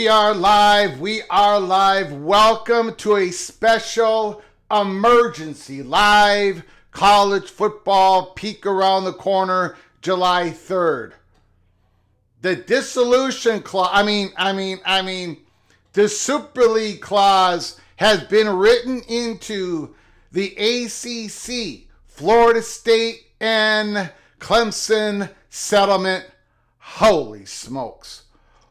We are live. We are live. Welcome to a special emergency live college football peek around the corner, July 3rd. The dissolution clause, the Super League clause has been written into the ACC, Florida State and Clemson settlement. Holy smokes.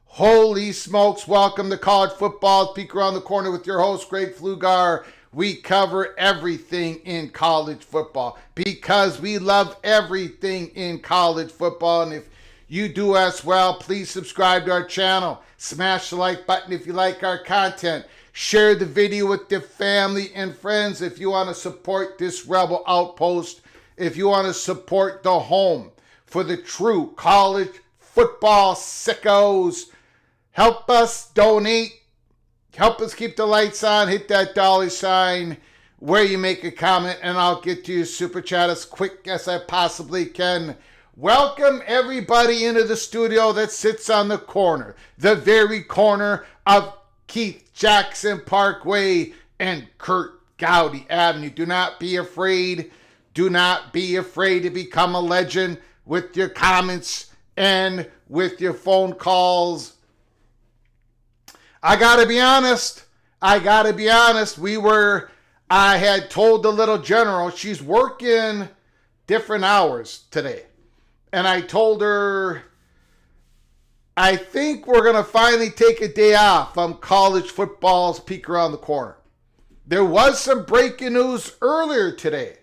Holy smokes. Welcome to College Football's Peek Around the Corner with your host, Greg Flugar. We cover everything in college football because we love everything in college football. And if you do as well, please subscribe to our channel. Smash the like button if you like our content. Share the video with your family and friends if you want to support this rebel outpost. If you want to support the home for the true college football sickos. Help us donate. Help us keep the lights on. Hit that dollar sign where you make a comment, and I'll get to your super chat as quick as I possibly can. Welcome everybody into the studio that sits on the corner, the very corner of Keith Jackson Parkway and Kurt Gowdy Avenue. Do not be afraid. Do not be afraid to become a legend with your comments and with your phone calls. I gotta be honest. I had told the little general she's working different hours today. And I told her, I think we're going to finally take a day off from college football's peek around the corner. There was some breaking news earlier today,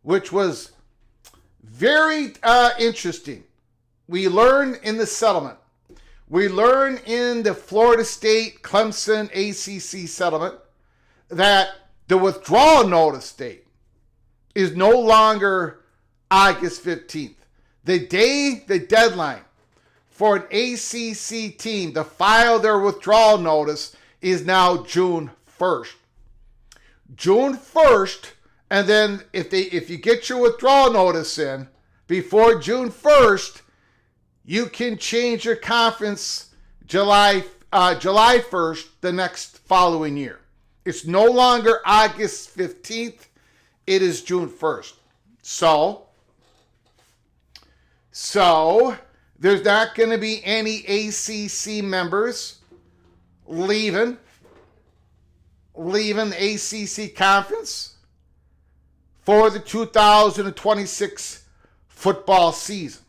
which was very interesting. We learned in the settlement. We learned in the Florida State Clemson ACC settlement that the withdrawal notice date is no longer August 15th. The deadline for an ACC team to file their withdrawal notice is now June 1st. June 1st, and then if you get your withdrawal notice in before June 1st, you can change your conference July 1st the next following year. It's no longer August 15th. It is June 1st. So there's not going to be any ACC members leaving the ACC conference for the 2026 football season.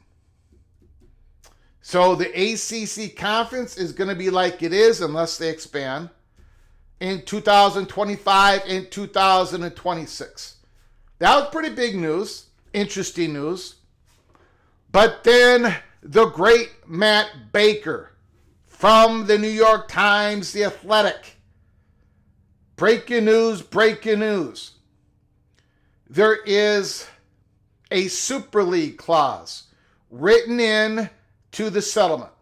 So the ACC conference is going to be like it is unless they expand in 2025 and 2026. That was pretty big news, interesting news. But then the great Matt Baker from the New York Times, The Athletic. Breaking news. There is a Super League clause written in to the settlement.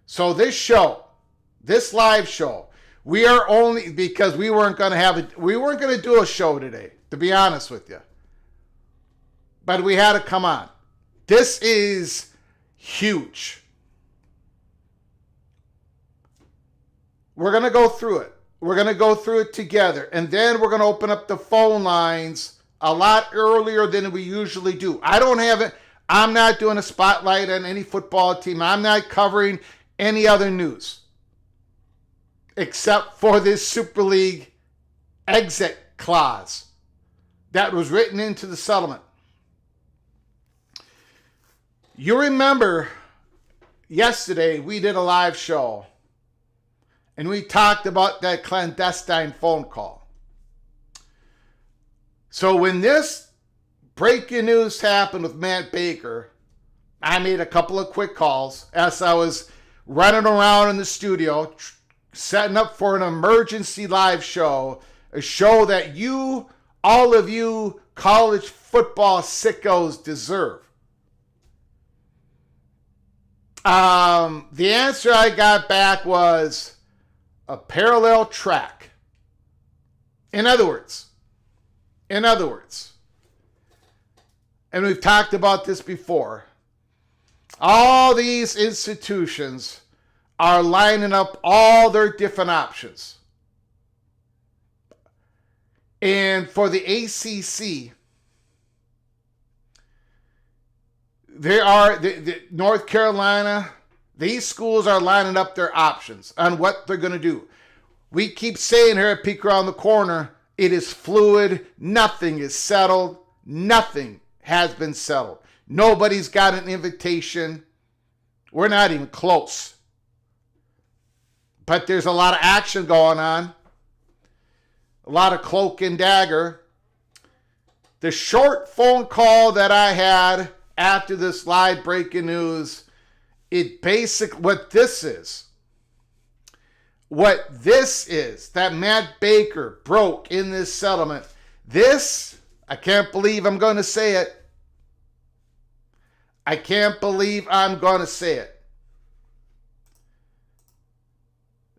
So this live show, we are only, because we weren't going to do a show today, to be honest with you. But we had to come on. This is huge. We're going to go through it. We're going to go through it together. And then we're going to open up the phone lines a lot earlier than we usually do. I'm not doing a spotlight on any football team. I'm not covering any other news except for this Super League exit clause that was written into the settlement. You remember yesterday we did a live show and we talked about that clandestine phone call. So when this breaking news happened with Matt Baker, I made a couple of quick calls as I was running around in the studio, setting up for an emergency live show, a show that all of you college football sickos deserve. The answer I got back was a parallel track. In other words, and we've talked about this before, all these institutions are lining up all their different options. And for the ACC, North Carolina, these schools are lining up their options on what they're going to do. We keep saying here at Peek Around the Corner, it is fluid. Nothing is settled. Nothing has been settled. Nobody's got an invitation. We're not even close. But there's a lot of action going on. A lot of cloak and dagger. The short phone call that I had after this live breaking news, what this is that Matt Baker broke in this settlement, I can't believe I'm going to say it.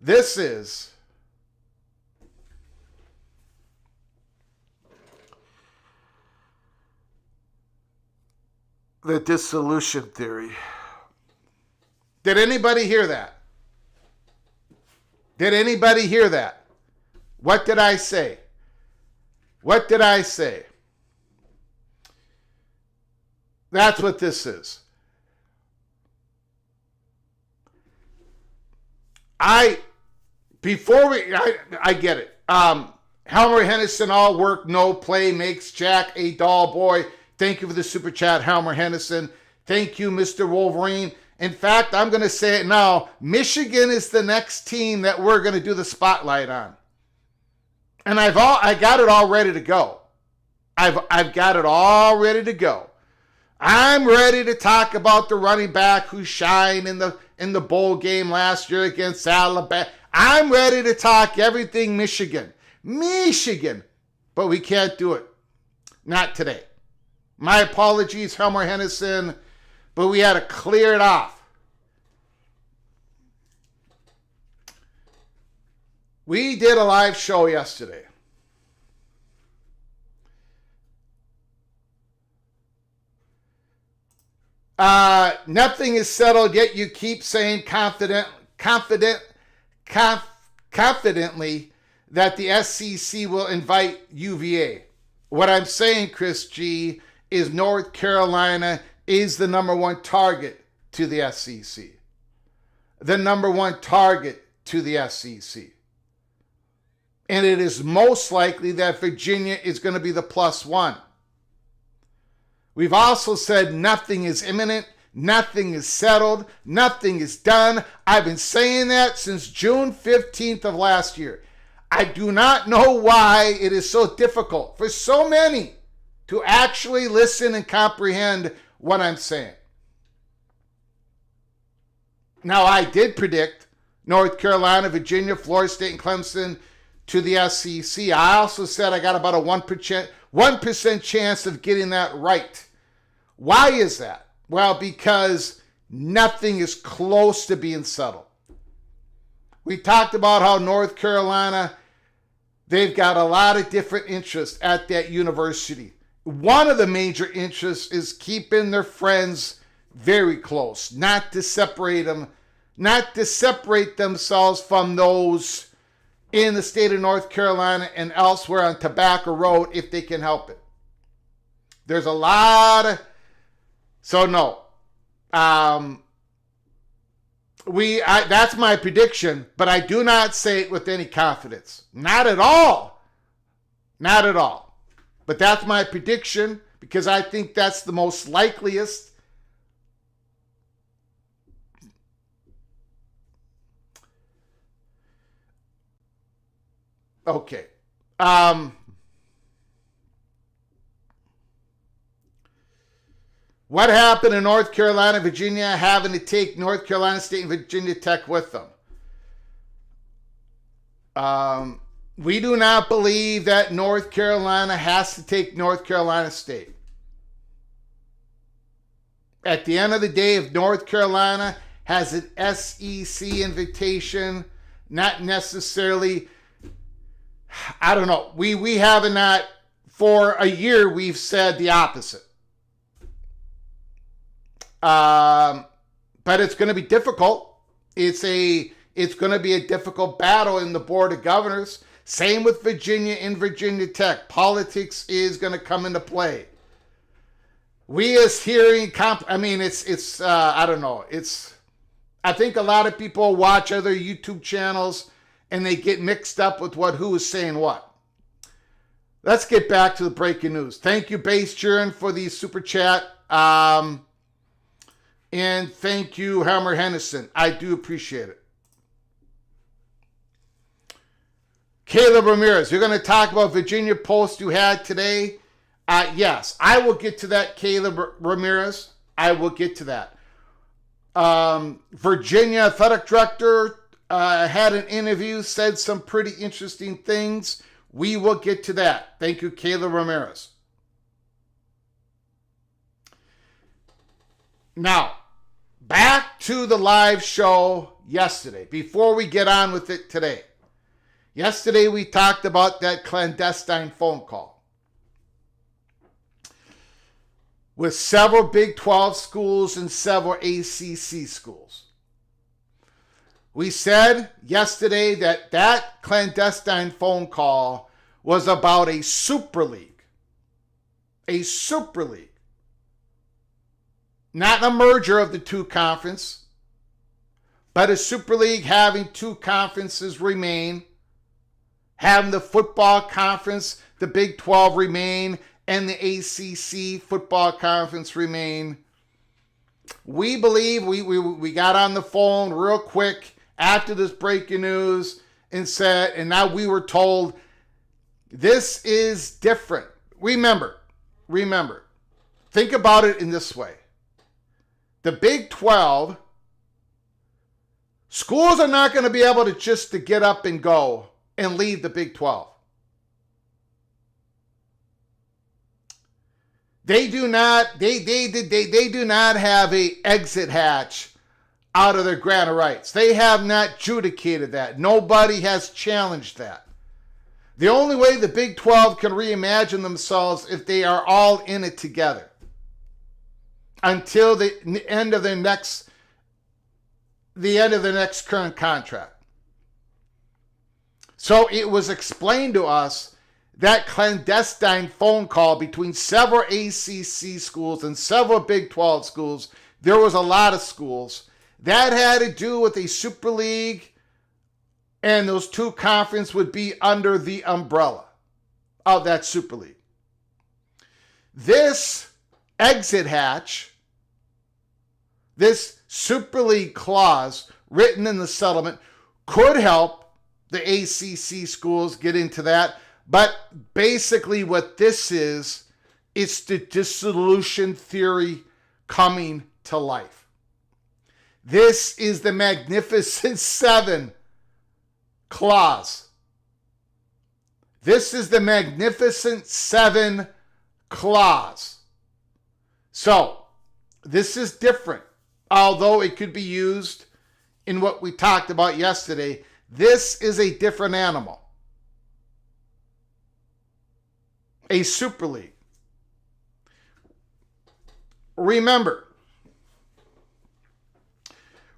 This is the dissolution theory. Did anybody hear that? What did I say? That's what this is. I get it. Helmer Hennison, all work, no play, makes Jack a dull boy. Thank you for the super chat, Helmer Hennison. Thank you, Mr. Wolverine. In fact, I'm going to say it now. Michigan is the next team that we're going to do the spotlight on. And I got it all ready to go. I've got it all ready to go. I'm ready to talk about the running back who shined in the bowl game last year against Alabama. I'm ready to talk everything Michigan. Michigan. But we can't do it. Not today. My apologies, Helmer Hennessy, but we had to clear it off. We did a live show yesterday. Nothing is settled yet. You keep saying confidently that the SEC will invite UVA. What I'm saying, Chris G., is North Carolina is the number one target to the SEC. The number one target to the SEC. And it is most likely that Virginia is going to be the +1. We've also said nothing is imminent, nothing is settled, nothing is done. I've been saying that since June 15th of last year. I do not know why it is so difficult for so many to actually listen and comprehend what I'm saying. Now, I did predict North Carolina, Virginia, Florida State, and Clemson to the SEC. I also said I got about a 1% chance of getting that right. Why is that? Well, because nothing is close to being settled. We talked about how North Carolina, they've got a lot of different interests at that university. One of the major interests is keeping their friends very close, not to separate themselves from those in the state of North Carolina and elsewhere on Tobacco Road if they can help it. There's a lot of, so no. That's my prediction, but I do not say it with any confidence. Not at all. Not at all. But that's my prediction because I think that's the most likeliest. Okay. What happened in North Carolina, Virginia, having to take North Carolina State and Virginia Tech with them? We do not believe that North Carolina has to take North Carolina State. At the end of the day, if North Carolina has an SEC invitation, not necessarily, I don't know. We haven't not, for a year, we've said the opposite. But it's going to be difficult. It's going to be a difficult battle in the Board of Governors. Same with Virginia and Virginia Tech. Politics is going to come into play. We as hearing, I don't know. I think a lot of people watch other YouTube channels and they get mixed up with who is saying what. Let's get back to the breaking news. Thank you, Base Jurin, for the super chat. And thank you, Helmer Hennessy. I do appreciate it. Caleb Ramirez, you're going to talk about Virginia post you had today. Yes, I will get to that, Caleb Ramirez. I will get to that. Virginia athletic director had an interview, said some pretty interesting things. We will get to that. Thank you, Caleb Ramirez. Now, back to the live show yesterday, before we get on with it today. Yesterday, we talked about that clandestine phone call with several Big 12 schools and several ACC schools. We said yesterday that clandestine phone call was about a super league. A super league. Not a merger of the two conferences, but a super league having two conferences remain, having the football conference, the Big 12 remain, and the ACC football conference remain. We believe we got on the phone real quick after this breaking news and said, and now we were told this is different. Remember, think about it in this way. The Big 12, schools are not going to be able to just to get up and go and leave the Big 12. They do not have a exit hatch out of their grant of rights. They have not adjudicated that. Nobody has challenged that. The only way the Big 12 can reimagine themselves if they are all in it together until the end of their next current contract. So it was explained to us that clandestine phone call between several ACC schools and several Big 12 schools, there was a lot of schools, that had to do with a Super League, and those two conferences would be under the umbrella of that Super League. This exit hatch, this Super League clause written in the settlement could help the ACC schools get into that. But basically what this is, it's the dissolution theory coming to life. This is the Magnificent Seven clause. This is the Magnificent Seven clause. So, this is different. Although it could be used in what we talked about yesterday, this is a different animal. A Super League. Remember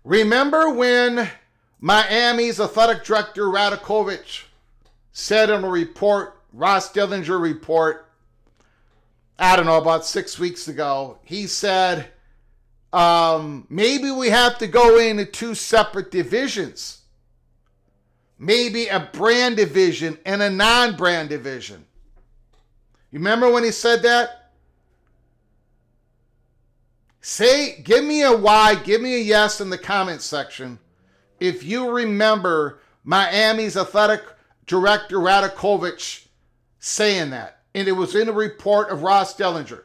when Miami's athletic director Radakovich said in a report, Ross Dillinger report, I don't know, about 6 weeks ago, he said, maybe we have to go into two separate divisions. Maybe a brand division and a non-brand division. You remember when he said that? Give me a Y, give me a yes in the comment section if you remember Miami's athletic director Radakovich saying that. And it was in a report of Ross Dellinger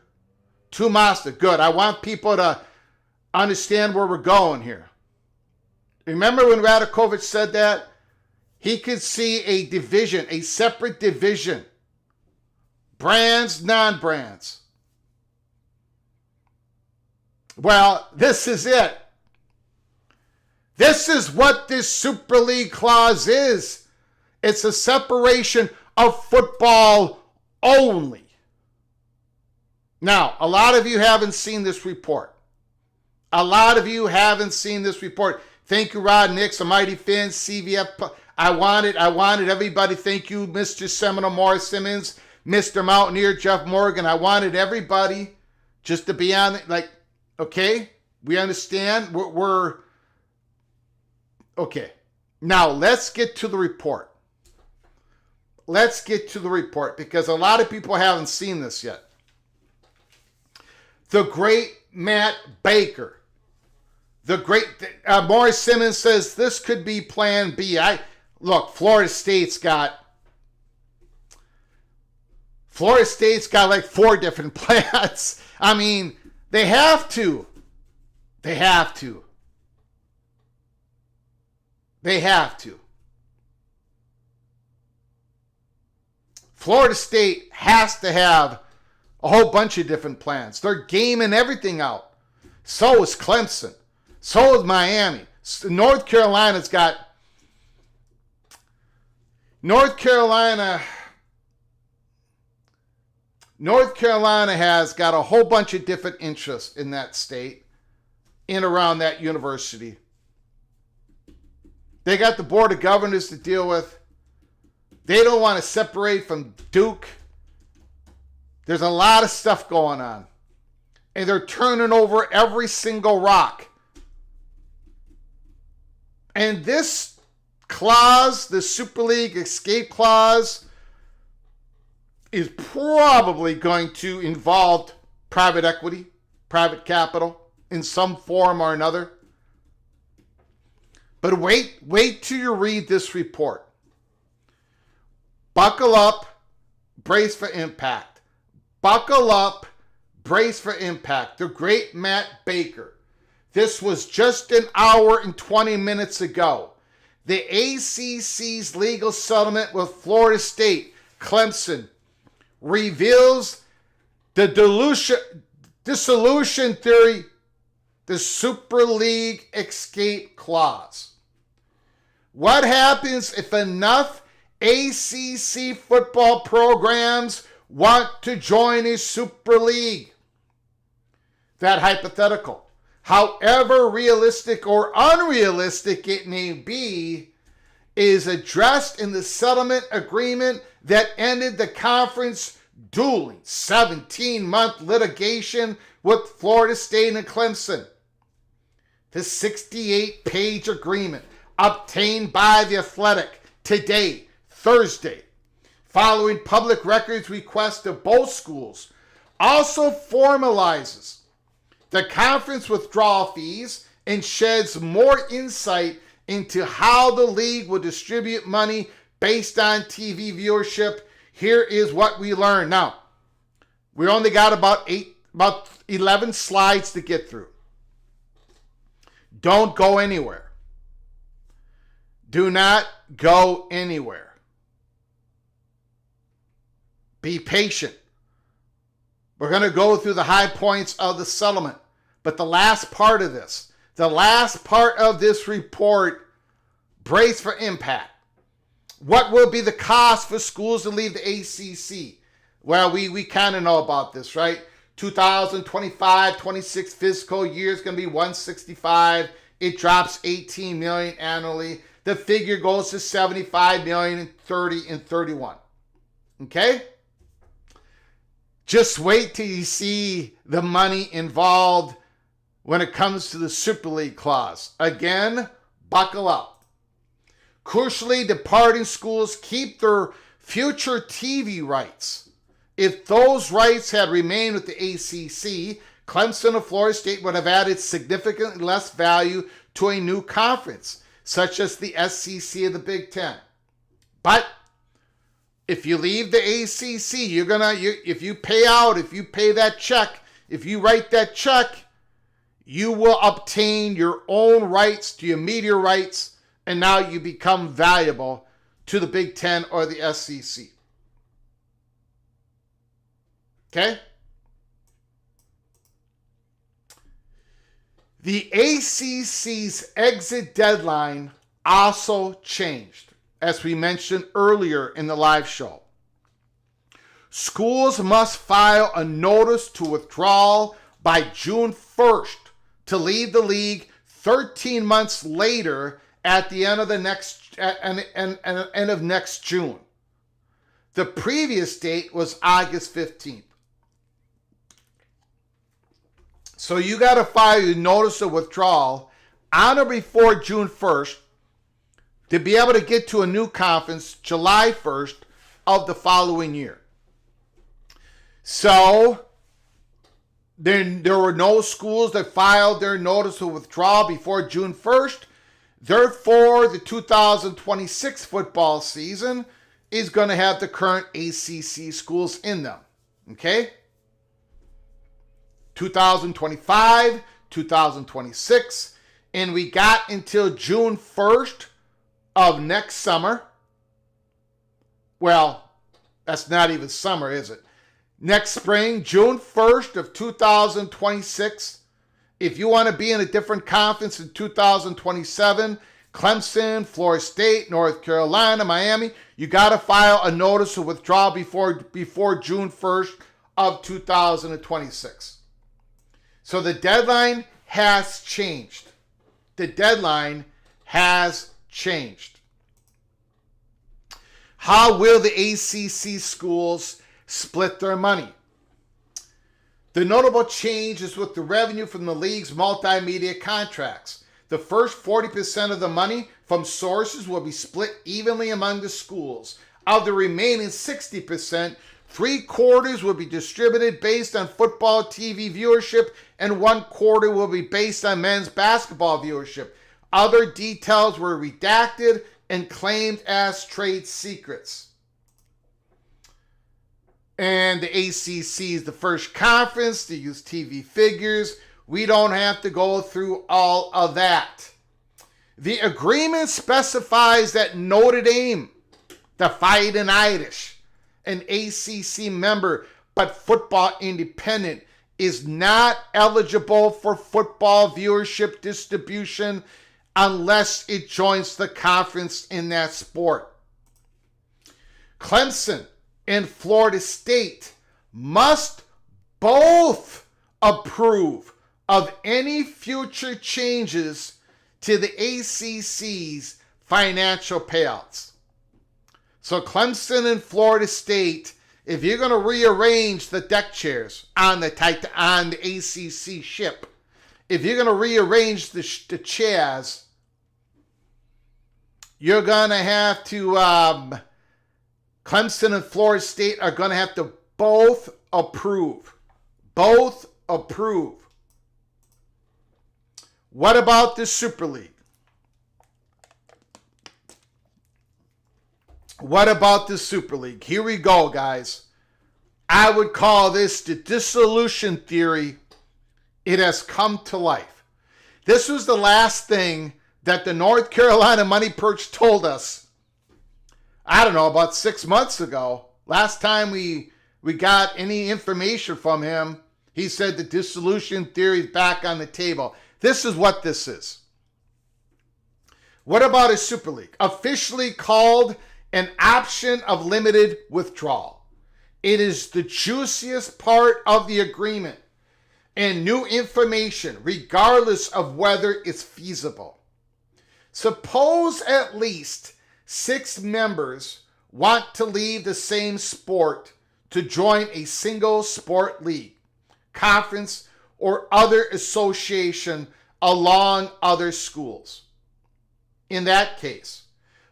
to Mazda. Good. I want people to understand where we're going here. Remember when Radakovich said that? He could see a division, a separate division. Brands, non-brands. Well, this is it. This is what this Super League clause is. It's a separation of football only. Now, a lot of you haven't seen this report. Thank you, Rod Nix, a Mighty Finn, CVF. I wanted everybody. Thank you, Mr. Seminole Morris Simmons, Mr. Mountaineer Jeff Morgan. I wanted everybody just to be on it. Like, okay, we understand. We're okay. Now, let's get to the report. Because a lot of people haven't seen this yet. The great Matt Baker. Morris Simmons says this could be plan B. Look, Florida State's got like 4 different plans. I mean, they have to. Florida State has to have a whole bunch of different plans. They're gaming everything out. So is Clemson. So is Miami. North Carolina has got a whole bunch of different interests in that state, in around that university. They got the Board of Governors to deal with. They don't want to separate from Duke. There's a lot of stuff going on. And they're turning over every single rock. And this clause, the Super League escape clause, is probably going to involve private equity, private capital in some form or another. But wait till you read this report. Buckle up, brace for impact. Buckle up, brace for impact. The great Matt Baker. This was just an hour and 20 minutes ago. The ACC's legal settlement with Florida State, Clemson, reveals The dissolution theory, the Super League escape clause. What happens if enough ACC football programs want to join a Super League? That hypothetical, however realistic or unrealistic it may be, is addressed in the settlement agreement that ended the conference dueling 17-month litigation with Florida State and Clemson. The 68-page agreement obtained by The Athletic today, Thursday, following public records request of both schools, also formalizes the conference withdrawal fees and sheds more insight into how the league will distribute money based on TV viewership. Here is what we learned. Now, we only got about 11 slides to get through. Don't go anywhere. Do not go anywhere. Be patient. We're going to go through the high points of the settlement. But the last part of this report, brace for impact. What will be the cost for schools to leave the ACC? Well, we kind of know about this, right? 2025-26 fiscal year is going to be $165. It drops $18 million annually. The figure goes to $75 million in 30 and 31. Okay? Just wait till you see the money involved when it comes to the Super League clause. Again, buckle up. Crucially, departing schools keep their future TV rights. If those rights had remained with the ACC, Clemson and Florida State would have added significantly less value to a new conference, such as the SEC of the Big Ten. But if you leave the ACC, if you pay that check, if you write that check, you will obtain your own rights to your media rights, and now you become valuable to the Big Ten or the SEC. Okay? The ACC's exit deadline also changed, as we mentioned earlier in the live show. Schools must file a notice to withdrawal by June 1st to leave the league 13 months later at the end of next June. The previous date was August 15th. So you got to file your notice of withdrawal on or before June 1st to be able to get to a new conference July 1st of the following year. So there were no schools that filed their notice of withdrawal before June 1st. Therefore, the 2026 football season is going to have the current ACC schools in them. Okay? 2025, 2026, and we got until June 1st of next summer. Well, that's not even summer, is it? Next spring, June 1st of 2026. If you want to be in a different conference in 2027, Clemson, Florida State, North Carolina, Miami, you got to file a notice of withdrawal before June 1st of 2026. So the deadline has changed. The deadline has changed. How will the ACC schools split their money? The notable change is with the revenue from the league's multimedia contracts. The first 40% of the money from sources will be split evenly among the schools. Of the remaining 60%, 3/4 will be distributed based on football TV viewership, and 1/4 will be based on men's basketball viewership. Other details were redacted and claimed as trade secrets. And the ACC is the first conference to use TV figures. We don't have to go through all of that. The agreement specifies that Notre Dame, the Fighting Irish, an ACC member, but Football Independent is not eligible for football viewership distribution unless it joins the conference in that sport. Clemson and Florida State must both approve of any future changes to the ACC's financial payouts. So Clemson and Florida State, if you're going to rearrange the deck chairs on the ACC ship, if you're going to rearrange the chairs, you're going to have to, Clemson and Florida State are going to have to both approve. Both approve. What about the Super League? What about the Super League? Here we go, guys. I would call this the dissolution theory. It has come to life. This was the last thing that the North Carolina Money Perch told us, I don't know, about 6 months ago. Last time we got any information from him, he said the dissolution theory is back on the table. This is what this is. What about a Super League? Officially called an option of limited withdrawal. It is the juiciest part of the agreement and new information, regardless of whether it's feasible. Suppose at least 6 members want to leave the same sport to join a single sport league, conference, or other association along other schools. In that case,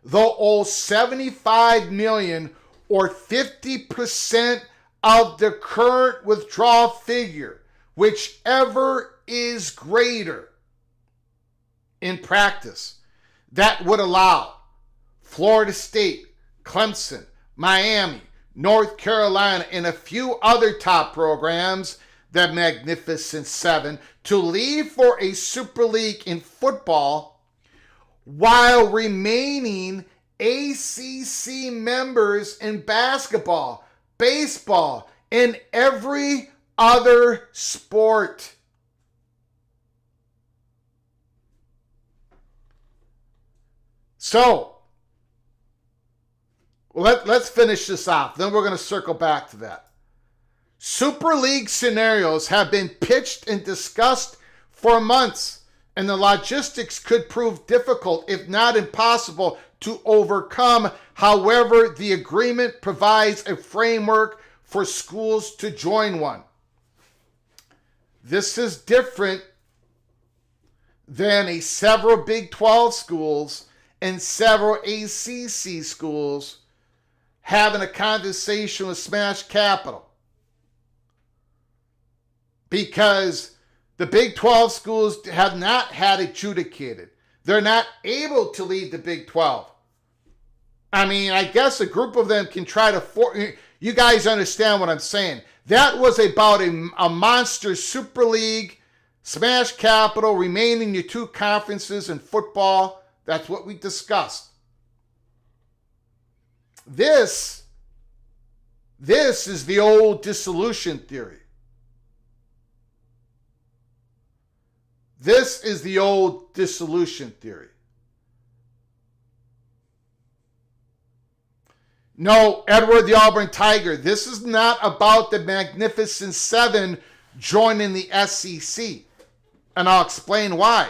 they'll owe $75 million or 50% of the current withdrawal figure, whichever is greater. In practice, that would allow Florida State, Clemson, Miami, North Carolina, and a few other top programs, the Magnificent Seven, to leave for a Super League in football while remaining ACC members in basketball, baseball, and every other sport. So, let's finish this off. Then we're going to circle back to that. Super League scenarios have been pitched and discussed for months, and the logistics could prove difficult, if not impossible, to overcome. However, the agreement provides a framework for schools to join one. This is different than several Big 12 schools and several ACC schools having a conversation with Smash Capital. Because the Big 12 schools have not had adjudicated. They're not able to lead the Big 12. I mean, I guess a group of them can try to... You guys understand what I'm saying. That was about a monster Super League, Smash Capital, remaining your 2 conferences in football. That's what we discussed. This is the old dissolution theory. This is the old dissolution theory. No, Edward the Auburn Tiger, this is not about the Magnificent Seven joining the SEC. And I'll explain why.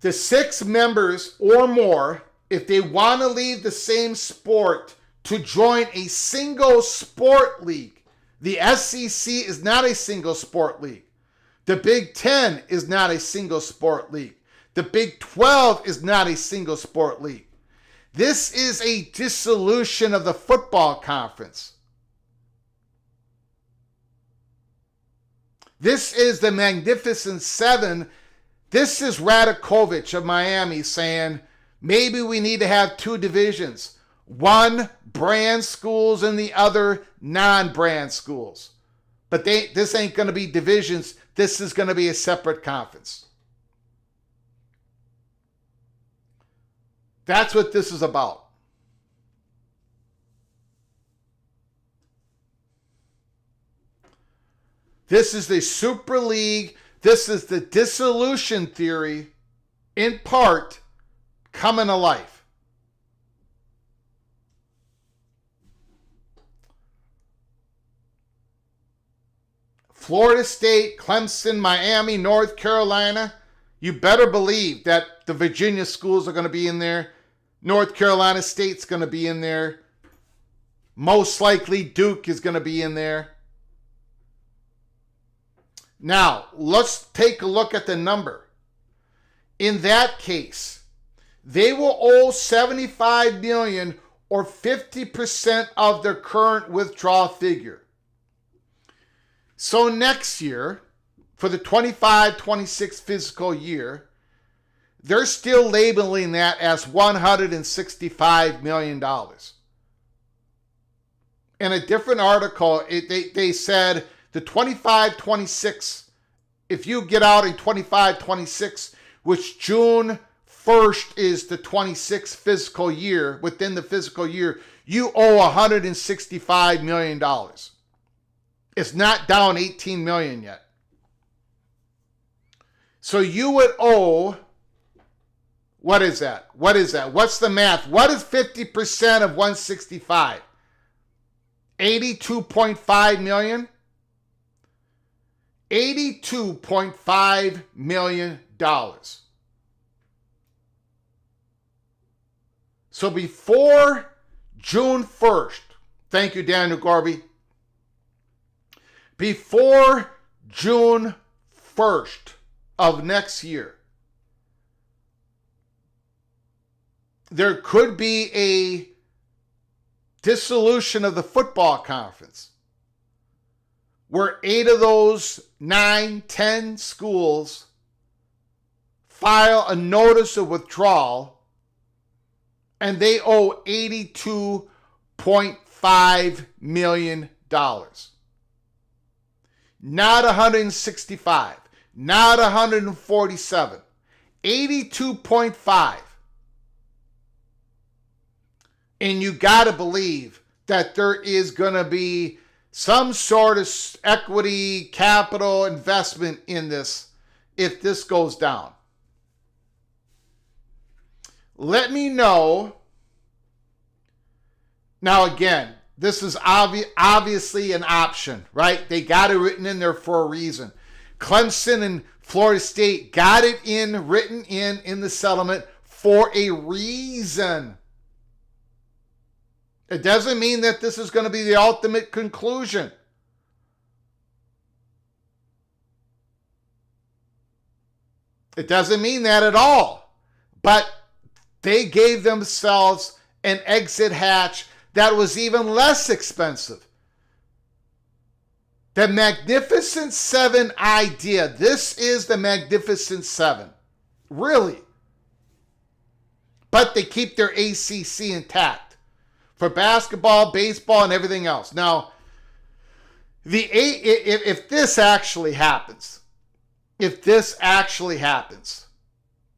The 6 members or more, if they want to leave the same sport to join a single sport league. The SEC is not a single sport league. The Big 10 is not a single sport league. The Big 12 is not a single sport league. This is a dissolution of the football conference. This is the Magnificent Seven. This is Radakovich of Miami saying, maybe we need to have 2 divisions. One brand schools and the other non-brand schools. But this ain't going to be divisions. This is going to be a separate conference. That's what this is about. This is the Super League. This is the dissolution theory, in part, coming to life. Florida State, Clemson, Miami, North Carolina. You better believe that the Virginia schools are going to be in there. North Carolina State's going to be in there. Most likely Duke is going to be in there. Now, let's take a look at the number. In that case, they will owe $75 million or 50% of their current withdrawal figure. So next year, for the 25-26 fiscal year, they're still labeling that as $165 million. In a different article, they said the 25-26, if you get out in 25-26, which June 1st is the 26th fiscal year, within the fiscal year, you owe $165 million. It's not down $18 million yet. So you would owe, what is that? What's the math? What is 50% of 165? $82.5 million? $82.5 million. So before June 1st, thank you, Daniel Gorby. Before June 1st of next year, there could be a dissolution of the football conference where 8 of those 9, 10 schools file a notice of withdrawal and they owe $82.5 million. Not 165, not 147, 82.5. And you got to believe that there is going to be some sort of equity capital investment in this if this goes down. Let me know. Now again, this is obviously an option, right? They got it written in there for a reason. Clemson and Florida State got it written in the settlement for a reason. It doesn't mean that this is going to be the ultimate conclusion. It doesn't mean that at all. But they gave themselves an exit hatch that was even less expensive. The Magnificent Seven idea. This is the Magnificent Seven. Really. But they keep their ACC intact for basketball, baseball, and everything else. Now, if this actually happens,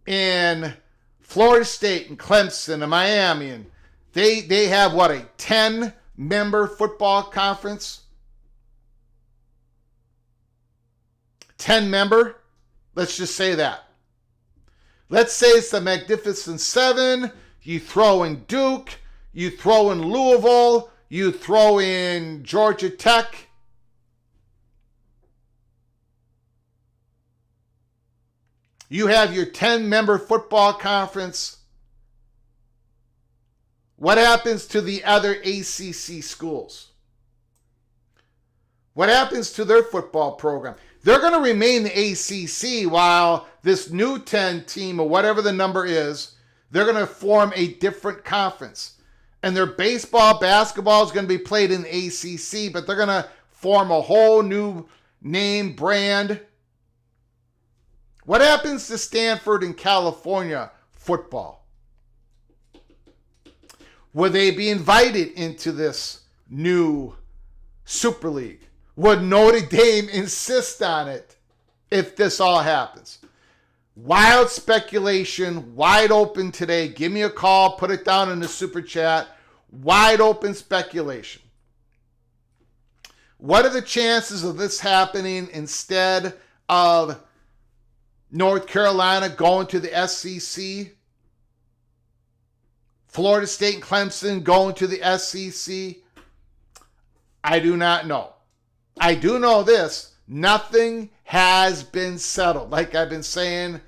in Florida State and Clemson and Miami, and they have what, a 10-member football conference? 10-member? Let's just say that. Let's say it's the Magnificent Seven. You throw in Duke. You throw in Louisville. You throw in Georgia Tech. You have your 10-member football conference. What happens to the other ACC schools? What happens to their football program? They're going to remain the ACC while this new 10 team, or whatever the number is, they're going to form a different conference. And their baseball, basketball is going to be played in the ACC, but they're going to form a whole new name, brand. What happens to Stanford and California football? Would they be invited into this new Super League? Would Notre Dame insist on it if this all happens? Wild speculation, wide open today. Give me a call, put it down in the super chat. Wide open speculation. What are the chances of this happening instead of North Carolina going to the SEC? Florida State and Clemson going to the SEC? I do not know. I do know this. Nothing has been settled. Like I've been saying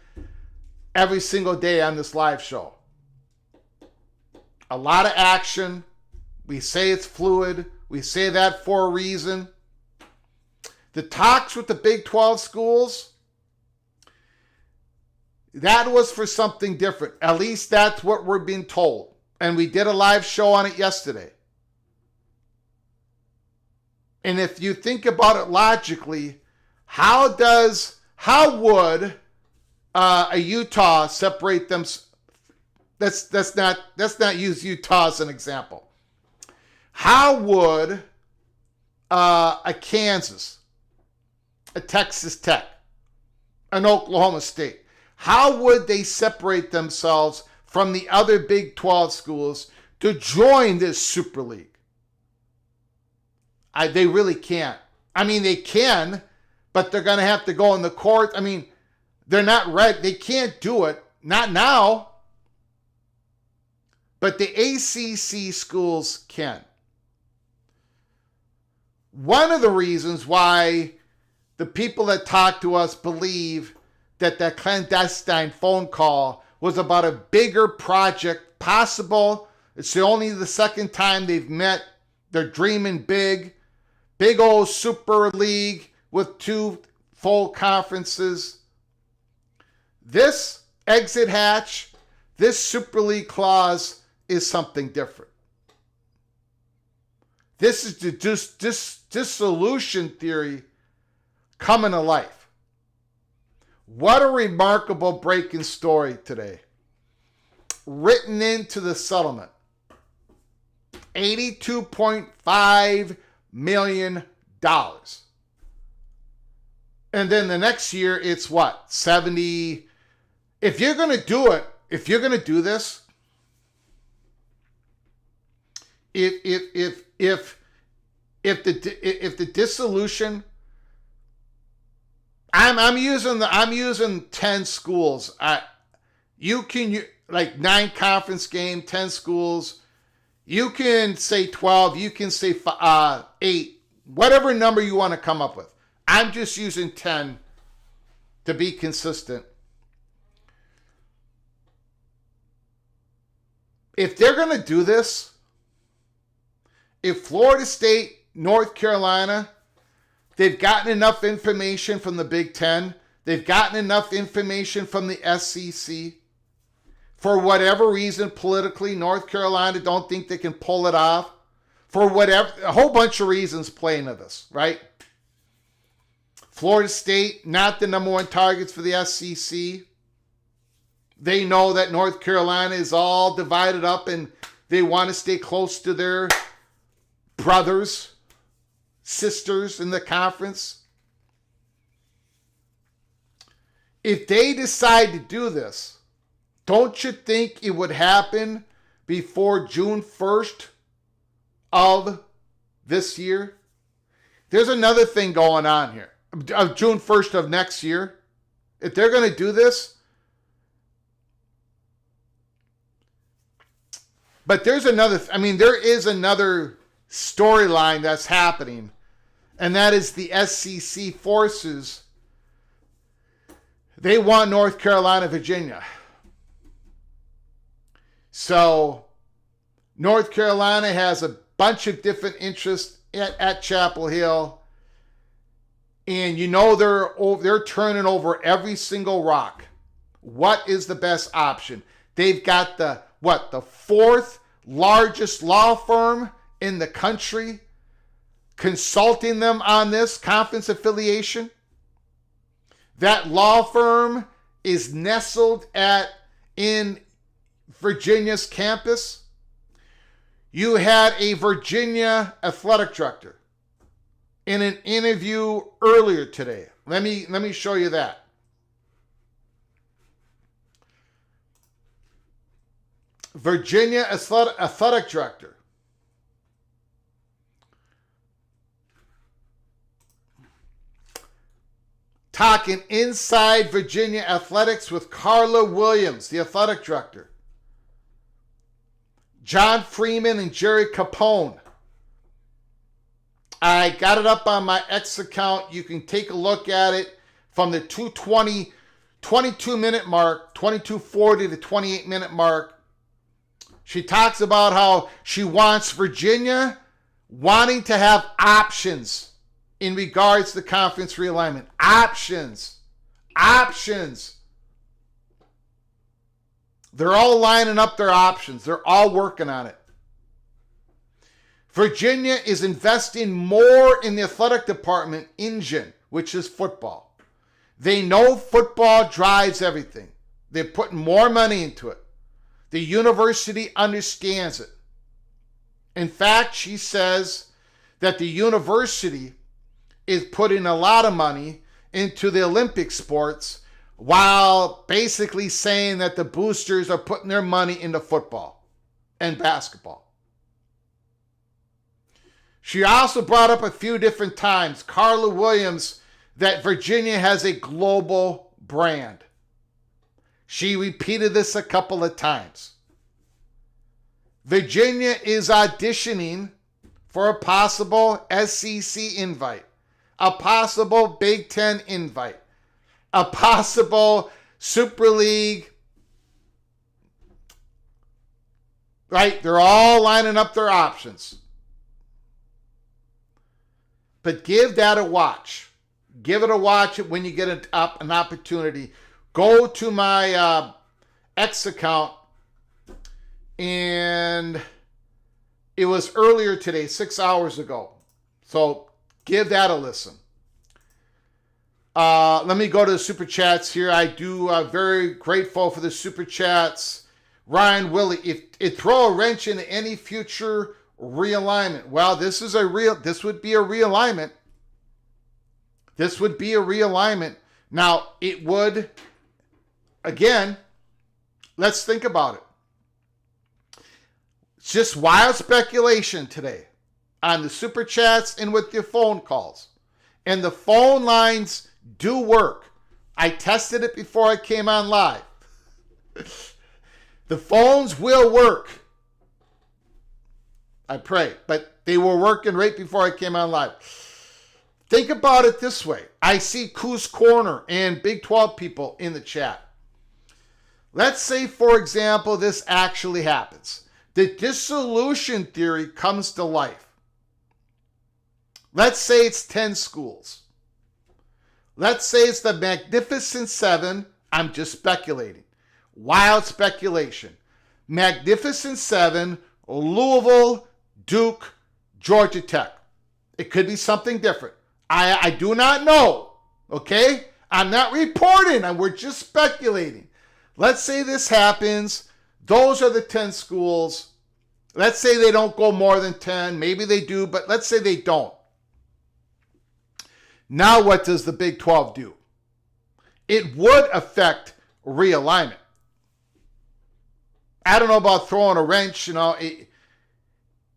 every single day on this live show. A lot of action. We say it's fluid. We say that for a reason. The talks with the Big 12 schools, that was for something different. At least that's what we're being told. And we did a live show on it yesterday. And if you think about it logically, how would a Utah separate them? Let's not use Utah as an example. How would a Kansas, a Texas Tech, an Oklahoma State, how would they separate themselves from the other Big 12 schools to join this Super League? They really can't. I mean, they can, but they're going to have to go in the court. I mean, they're not ready. They can't do it. Not now. But the ACC schools can. One of the reasons why the people that talk to us believe that that clandestine phone call was about a bigger project possible. It's only the second time they've met. They're dreaming big. Big old Super League with 2 full conferences. This exit hatch, this Super League clause is something different. This is the dissolution theory coming to life. What a remarkable breaking story today. Written into the settlement. $82.5 million. And then the next year, it's what? 70. If you're going to do it, if you're going to do this, if the dissolution, I'm using 10 schools. You can, like 9 conference game, 10 schools. You can say 12. You can say 8. Whatever number you want to come up with. I'm just using 10 to be consistent. If they're going to do this, if Florida State, North Carolina, they've gotten enough information from the Big Ten, they've gotten enough information from the SEC, for whatever reason, politically, North Carolina don't think they can pull it off. For whatever, a whole bunch of reasons play into this, right? Florida State, not the number 1 targets for the SEC. They know that North Carolina is all divided up and they want to stay close to their brothers, sisters in the conference. If they decide to do this, don't you think it would happen before June 1st of this year? There's another thing going on here. Of June 1st of next year. If they're going to do this. But there is another storyline that's happening. And that is the SEC forces. They want North Carolina, Virginia. So North Carolina has a bunch of different interests at Chapel Hill. And you know they're turning over every single rock. What is the best option? They've got the 4th largest law firm in the country consulting them on this conference affiliation. That law firm is nestled in Virginia's campus. You had a Virginia athletic director in an interview earlier today. Let me show you that. Virginia athletic director. talking inside Virginia athletics with Carla Williams, the athletic director, John Freeman and Jerry Capone. I got it up on my X account. You can take a look at it from the 22-minute mark, 22:40 to 28-minute mark. She talks about how she wants Virginia wanting to have options in regards to conference realignment. Options. They're all lining up their options. They're all working on it. Virginia is investing more in the athletic department engine, which is football. They know football drives everything. They're putting more money into it. The university understands it. In fact, she says that the university is putting a lot of money into the Olympic sports while basically saying that the boosters are putting their money into football and basketball. She also brought up a few different times, Carla Williams, that Virginia has a global brand. She repeated this a couple of times. Virginia is auditioning for a possible SEC invite, a possible Big Ten invite, a possible Super League. Right? They're all lining up their options. But give that a watch. Give it a watch when you get an opportunity. Go to my X account, and it was earlier today, 6 hours ago. So give that a listen. Let me go to the super chats here. I do very grateful for the super chats. Ryan Willie, if throw a wrench into any future realignment. Well, this would be a realignment. This would be a realignment. Now, it would, again, let's think about it. It's just wild speculation today on the super chats and with your phone calls. And the phone lines do work. I tested it before I came on live. The phones will work. I pray. But they were working right before I came on live. Think about it this way. I see Coos Corner and Big 12 people in the chat. Let's say, for example, this actually happens. The dissolution theory comes to life. Let's say it's 10 schools. Let's say it's the Magnificent Seven. I'm just speculating. Wild speculation. Magnificent Seven, Louisville, Duke, Georgia Tech. It could be something different. I do not know. Okay? I'm not reporting. We're just speculating. Let's say this happens. Those are the 10 schools. Let's say they don't go more than 10. Maybe they do, but let's say they don't. Now what does the Big 12 do? It would affect realignment. I don't know about throwing a wrench,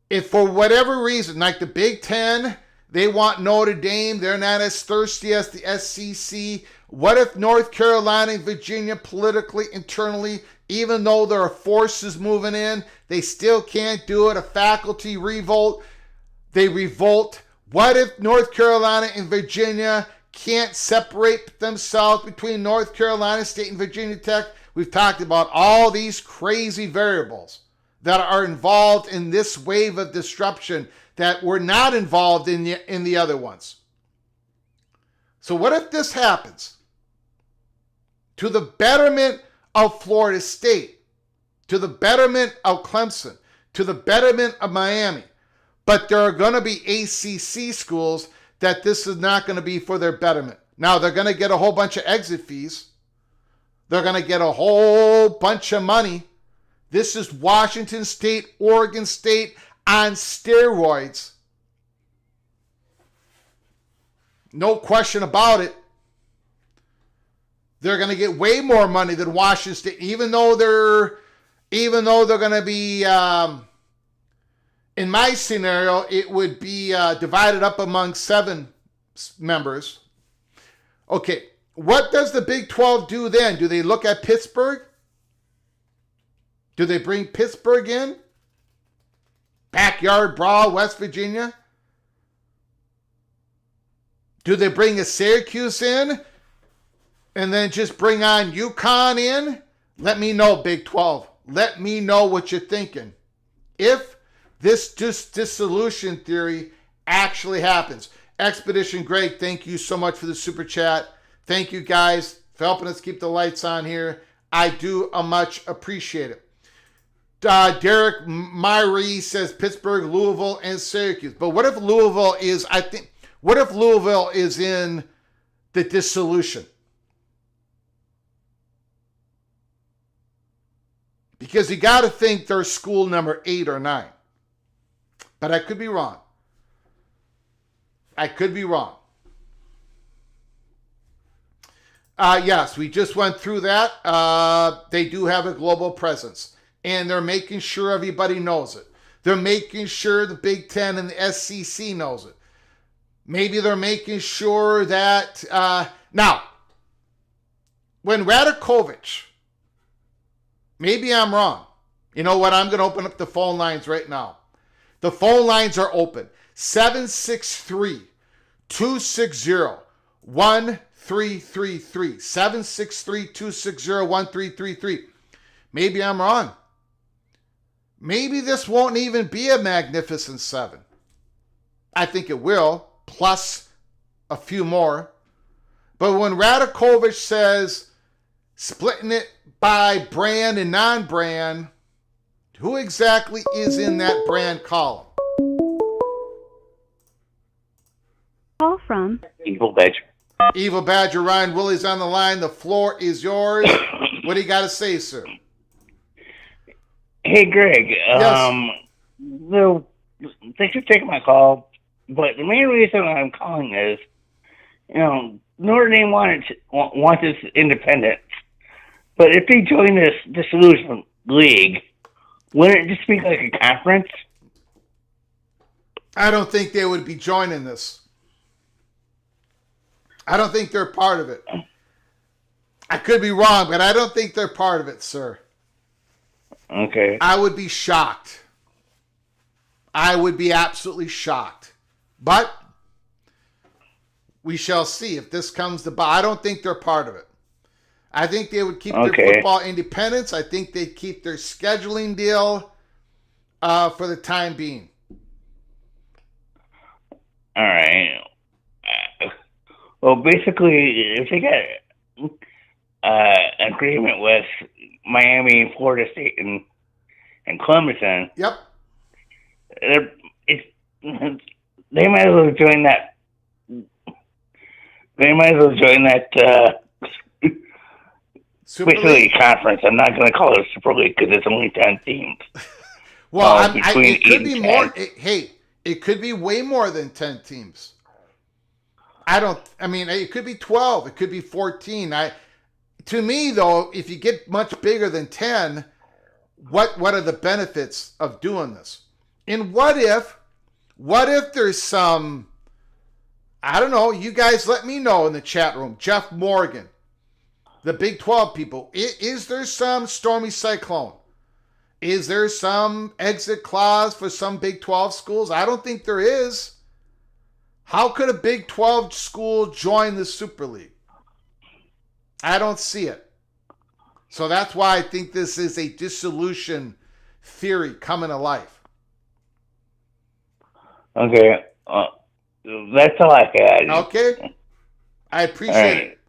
if for whatever reason, like the Big 10, they want Notre Dame, they're not as thirsty as the SEC. What if North Carolina and Virginia politically, internally, even though there are forces moving in, they still can't do it? A faculty revolt, they revolt. What if North Carolina and Virginia can't separate themselves between North Carolina State and Virginia Tech? We've talked about all these crazy variables that are involved in this wave of disruption that were not involved in the other ones. So what if this happens? To the betterment of Florida State, to the betterment of Clemson, to the betterment of Miami. But there are going to be ACC schools that this is not going to be for their betterment. Now, they're going to get a whole bunch of exit fees. They're going to get a whole bunch of money. This is Washington State, Oregon State on steroids. No question about it. They're going to get way more money than Washington State, even though they're going to be, in my scenario, it would be divided up among 7 members. Okay, what does the Big 12 do then? Do they look at Pittsburgh? Do they bring Pittsburgh in? Backyard brawl, West Virginia? Do they bring a Syracuse in and then just bring on UConn in? Let me know, Big 12. Let me know what you're thinking. If this dissolution theory actually happens. Expedition Greg, thank you so much for the super chat. Thank you guys for helping us keep the lights on here. I do much appreciate it. Derek Myrie says Pittsburgh, Louisville, and Syracuse. But what if Louisville is, what if Louisville is in the dissolution? Because you got to think they're school number 8 or 9. But I could be wrong. I could be wrong. Yes, we just went through that. They do have a global presence. And they're making sure everybody knows it. They're making sure the Big Ten and the SEC knows it. Maybe they're making sure that... now, when Radakovich... Maybe I'm wrong. You know what? I'm going to open up the phone lines right now. The phone lines are open. 763-260-1333. 763-260-1333. Maybe I'm wrong. Maybe this won't even be a Magnificent 7. I think it will, plus a few more. But when Radakovich says splitting it by brand and non-brand, who exactly is in that brand column? Call from Evil Badger. Evil Badger, Ryan Willie's on the line. The floor is yours. What do you got to say, sir? Hey, Greg. Yes. Thanks for taking my call. But the main reason I'm calling is, Notre Dame wants its independence. But if they join this dissolution league, wouldn't it just be like a conference? I don't think they would be joining this. I don't think they're part of it. I could be wrong, but I don't think they're part of it, sir. Okay. I would be shocked. I would be absolutely shocked. But we shall see if this comes to... I don't think they're part of it. I think they would keep their football independence. I think they'd keep their scheduling deal for the time being. All right. Well, basically, if they get an agreement with Miami, Florida State, and Clemson, yep, they might as well join that. They might as well join that Super basically League conference. I'm not going to call it a Super League because it's only 10 teams. Well, it could be more. It could be way more than 10 teams. It could be 12. It could be 14. To me, though, if you get much bigger than 10, what are the benefits of doing this? And what if there's some, I don't know, you guys let me know in the chat room, Jeff Morgan, the Big 12 people, is there some stormy cyclone? Is there some exit clause for some Big 12 schools? I don't think there is. How could a Big 12 school join the Super League? I don't see it. So that's why I think this is a dissolution theory coming to life. Okay. That's all I had. Okay. I appreciate it.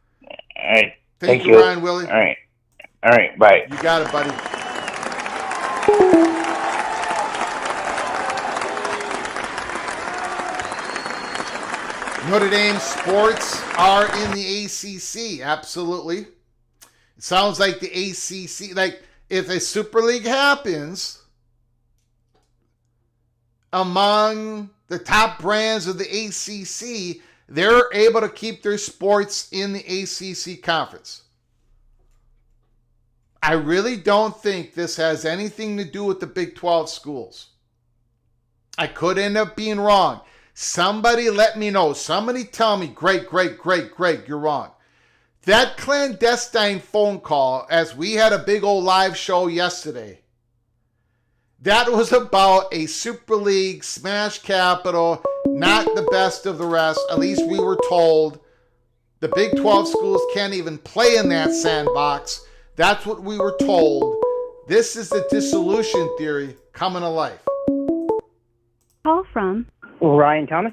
All right. Thank you, Ryan Willie. All right. All right. Bye. You got it, buddy. Notre Dame sports are in the ACC. Absolutely. It sounds like the ACC, like if a Super League happens among the top brands of the ACC, they're able to keep their sports in the ACC conference. I really don't think this has anything to do with the Big 12 schools. I could end up being wrong. Somebody let me know. Somebody tell me, Greg, you're wrong. That clandestine phone call, as we had a big old live show yesterday, that was about a Super League smash capital, not the best of the rest. At least we were told. The Big 12 schools can't even play in that sandbox. That's what we were told. This is the dissolution theory coming to life. Call from Ryan Thomas.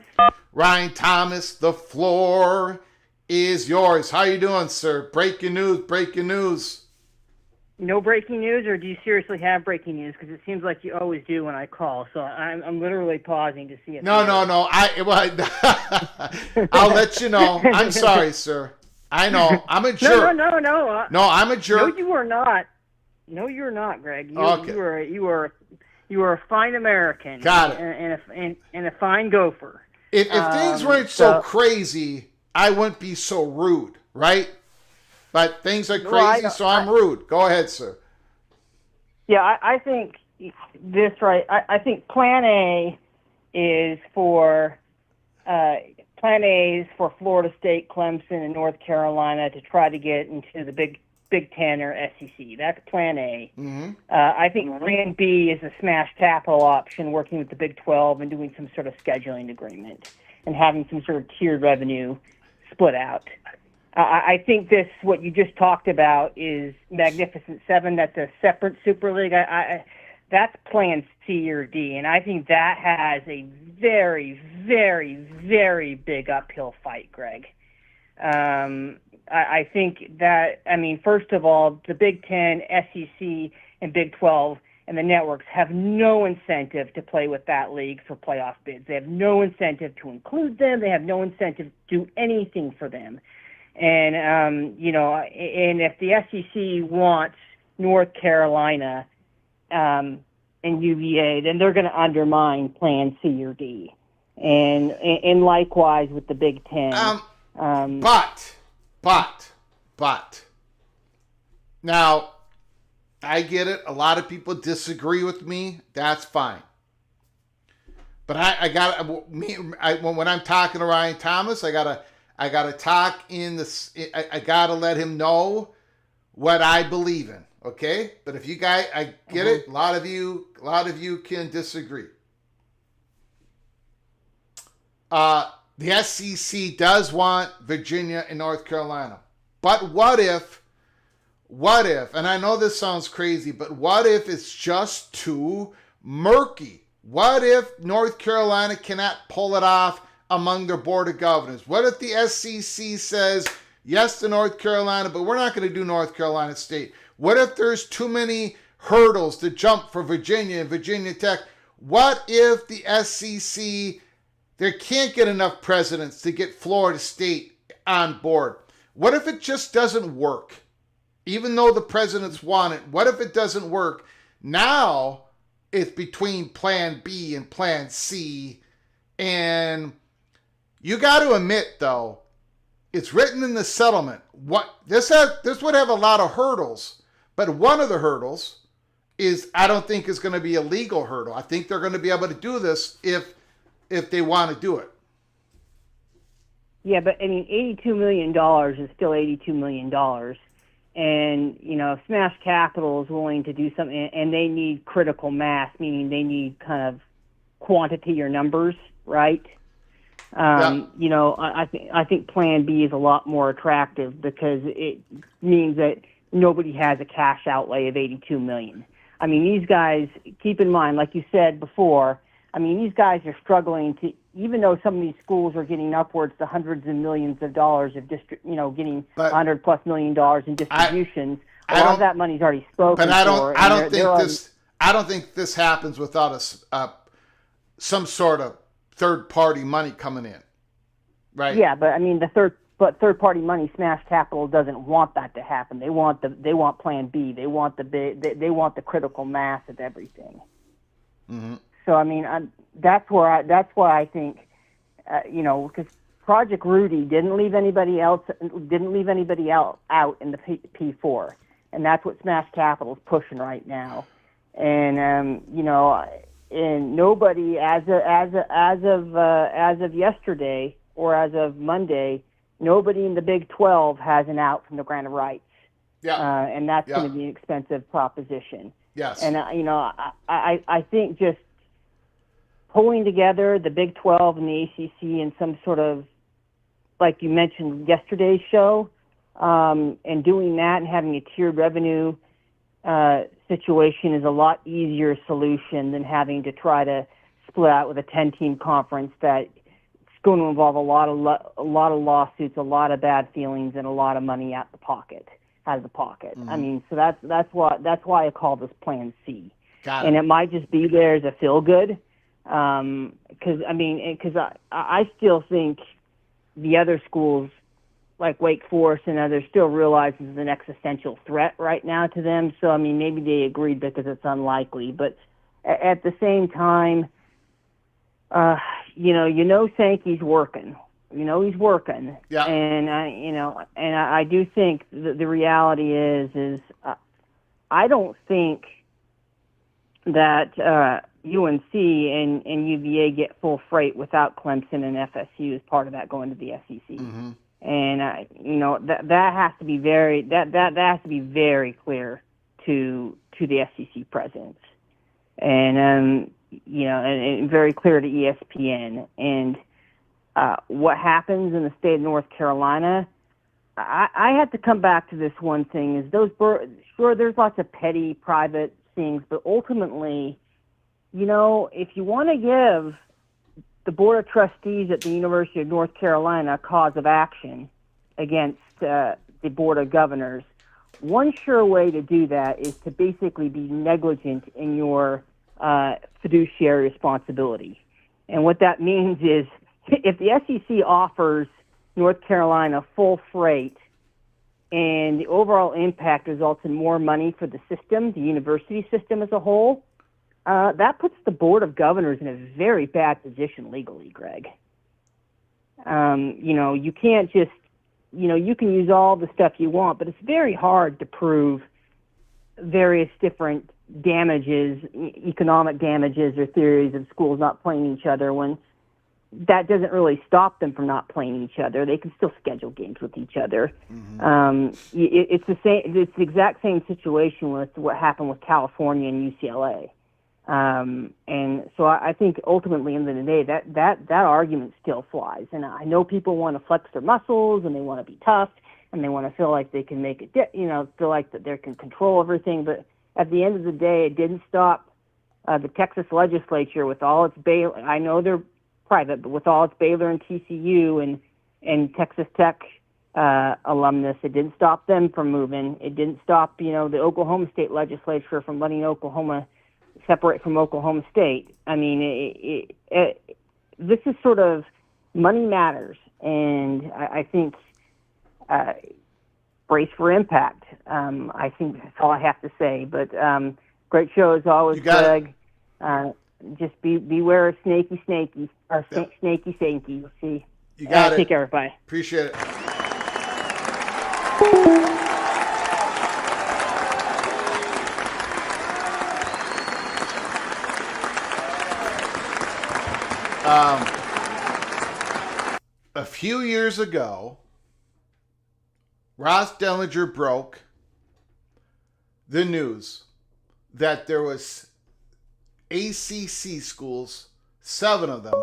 Ryan Thomas, the floor is yours. How you doing, sir? Breaking news. No breaking news, or do you seriously have breaking news? Because it seems like you always do when I call. So I'm literally pausing to see it. No. I'll let you know. I'm sorry, sir. I know. I'm a jerk. No. No, I'm a jerk. No, you are not. No, you're not, Greg. Okay. You are a fine American. Got it. And a fine gopher. If things weren't so crazy, I wouldn't be so rude, right? But things are crazy, so I'm rude. Go ahead, sir. Yeah, I think this right. I think Plan A is for Florida State, Clemson, and North Carolina to try to get into the Big Ten or SEC. That's Plan A. Mm-hmm. I think Plan B is a smash capital option, working with the Big 12 and doing some sort of scheduling agreement and having some sort of tiered revenue split out. I think what you just talked about is Magnificent Seven. That's a separate Super League. That's Plan C or D, and I think that has a very, very, very big uphill fight, Greg. I think that, first of all, the Big Ten, SEC, and Big 12 and the networks have no incentive to play with that league for playoff bids. They have no incentive to include them. They have no incentive to do anything for them. And, and if the SEC wants North Carolina and UVA, then they're going to undermine Plan C or D. And likewise with the Big Ten. But. Now, I get it. A lot of people disagree with me. That's fine. But when I'm talking to Ryan Thomas, I gotta talk in this. I gotta let him know what I believe in. Okay, but if you guys, I get it. A lot of you can disagree. The SEC does want Virginia and North Carolina, but what if? And I know this sounds crazy, but what if it's just too murky? What if North Carolina cannot pull it off among their board of governors? What if the SEC says yes to North Carolina, but we're not going to do North Carolina State? What if there's too many hurdles to jump for Virginia and Virginia Tech? What if the SEC, they can't get enough presidents to get Florida State on board? What if it just doesn't work? Even though the presidents want it, what if it doesn't work? Now it's between Plan B and Plan C. And you got to admit, though, it's written in the settlement. This would have a lot of hurdles, but one of the hurdles is I don't think is going to be a legal hurdle. I think they're going to be able to do this if they want to do it. Yeah, but $82 million is still $82 million. And, if Smash Capital is willing to do something, and they need critical mass, meaning they need kind of quantity or numbers, right? I think Plan B is a lot more attractive because it means that nobody has a cash outlay of $82 million. These guys, keep in mind, like you said before, these guys are struggling to, even though some of these schools are getting upwards to hundreds of millions of dollars of getting $100+ million in distributions. A lot of that money's already spoken. But I don't think this happens without some sort of third-party money coming in, right? Yeah, but third-party money, Smash Capital doesn't want that to happen. They want Plan B. They want the critical mass of everything. Mm-hmm. So that's why I think, because Project Rudy didn't leave anybody out in the P4, and that's what Smash Capital's pushing right now. And and nobody as of yesterday or as of Monday, nobody in the Big 12 has an out from the grant of rights. Yeah. And that's Yeah. going to be an expensive proposition. Yes. And I think just pulling together the Big 12 and the ACC in some sort of, like you mentioned yesterday's show, and doing that and having a tiered revenue situation is a lot easier solution than having to try to split out with a 10-team conference that's going to involve a lot of lawsuits, a lot of bad feelings, and a lot of money out of the pocket. Mm-hmm. I mean, so that's why I call this Plan C. Got it. And it might just be there as a feel good, because I still think the other schools like Wake Forest and others still realize this is an existential threat right now to them. So, I mean, maybe they agreed because it's unlikely. But at the same time, Sankey's working. He's working. Yeah. And I do think the reality is I don't think that UNC and UVA get full freight without Clemson and FSU as part of that going to the SEC. Mm-hmm. And that has to be very clear to the SEC presidents, and very clear to ESPN. And what happens in the state of North Carolina, I have to come back to this one thing: is sure there's lots of petty private things, but ultimately, if you want to give the Board of Trustees at the University of North Carolina a cause of action against the Board of Governors, one sure way to do that is to basically be negligent in your fiduciary responsibility. And what that means is if the SEC offers North Carolina full freight and the overall impact results in more money for the system, the university system as a whole, that puts the Board of Governors in a very bad position legally, Greg. You can't just, you can use all the stuff you want, but it's very hard to prove various different damages, economic damages or theories of schools not playing each other when that doesn't really stop them from not playing each other. They can still schedule games with each other. Mm-hmm. It's the exact same situation with what happened with California and UCLA. And so I think ultimately, in the end of the day, that argument still flies. And I know people want to flex their muscles and they want to be tough and they want to feel like they can make it, feel like that they can control everything. But at the end of the day, it didn't stop the Texas legislature with all its Baylor. I know they're private, but with all its Baylor and TCU and Texas Tech alumnus, it didn't stop them from moving. It didn't stop, the Oklahoma State legislature from letting Oklahoma separate from Oklahoma State. I mean, this is sort of money matters, and I think brace for impact. I think that's all I have to say. But great show as always, Greg. Just beware of snaky, or snaky. See. You got it. Take care, bye. Appreciate it. A few years ago, Ross Dellinger broke the news that there was ACC schools, 7 of them,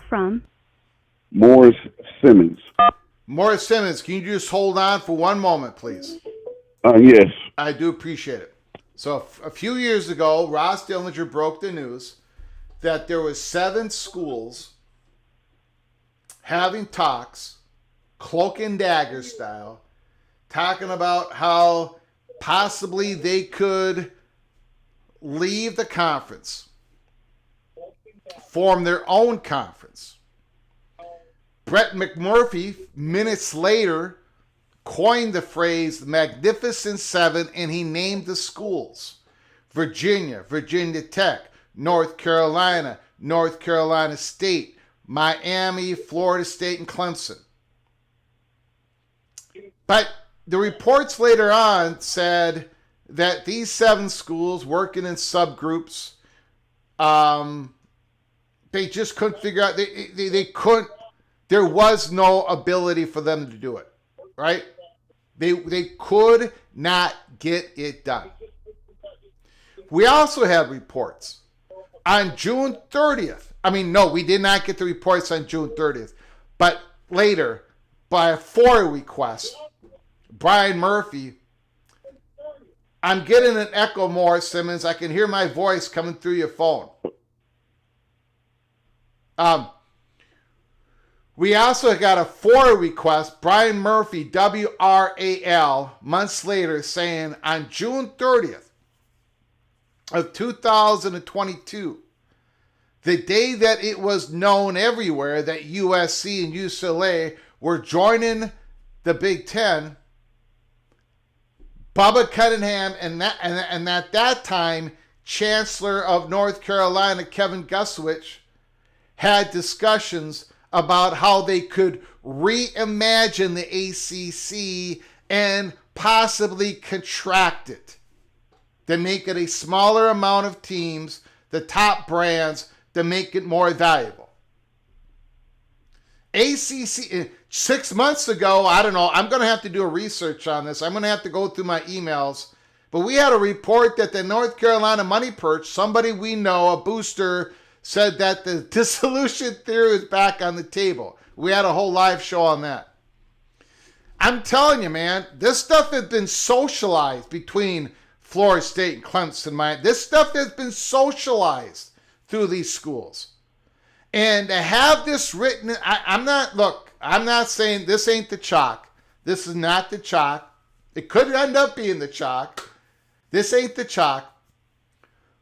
from Morris Simmons. Morris Simmons, can you just hold on for one moment, please? Yes. I do appreciate it. So a few years ago, Ross Dellinger broke the news that there was 7 schools having talks, cloak and dagger style, talking about how possibly they could leave the conference, form their own conference. Brett McMurphy, minutes later, coined the phrase the Magnificent Seven, and he named the schools: Virginia, Virginia Tech, North Carolina, North Carolina State, Miami, Florida State, and Clemson. But the reports later on said that these 7 schools working in subgroups, they just couldn't figure out, they couldn't, there was no ability for them to do it, right? They could not get it done. We also had reports on June 30th. I mean, no, we did not get the reports on June 30th, but later, by a FOIA request, Brian Murphy, I'm getting an echo more, Simmons. I can hear my voice coming through your phone. We also got a FOIA request, Brian Murphy, WRAL, months later, saying on June 30th of 2022, the day that it was known everywhere that USC and UCLA were joining the Big Ten, Bubba Cunningham and at that time, Chancellor of North Carolina, Kevin Guswich, had discussions about how they could reimagine the ACC and possibly contract it to make it a smaller amount of teams, the top brands, to make it more valuable. ACC, 6 months ago, I don't know, I'm going to have to do a research on this. I'm going to have to go through my emails. But we had a report that the North Carolina Money Perch, somebody we know, a booster, said that the dissolution theory is back on the table. We had a whole live show on that. I'm telling you, man, this stuff has been socialized between Florida State and Clemson. This stuff has been socialized through these schools. And to have this written, I'm not saying this ain't the chalk. This is not the chalk. It could end up being the chalk. This ain't the chalk.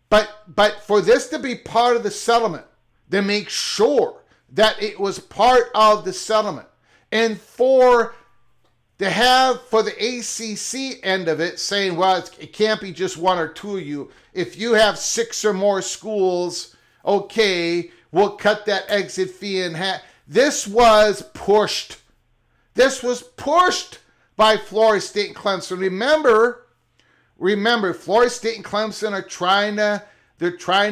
But for this to be part of the settlement, to make sure that it was part of the settlement, and for the ACC end of it saying, well, it can't be just 1 or 2 of you. If you have 6 or more schools, okay, we'll cut that exit fee in half. This was pushed. This was pushed by Florida State and Clemson. Remember, Florida State and Clemson are trying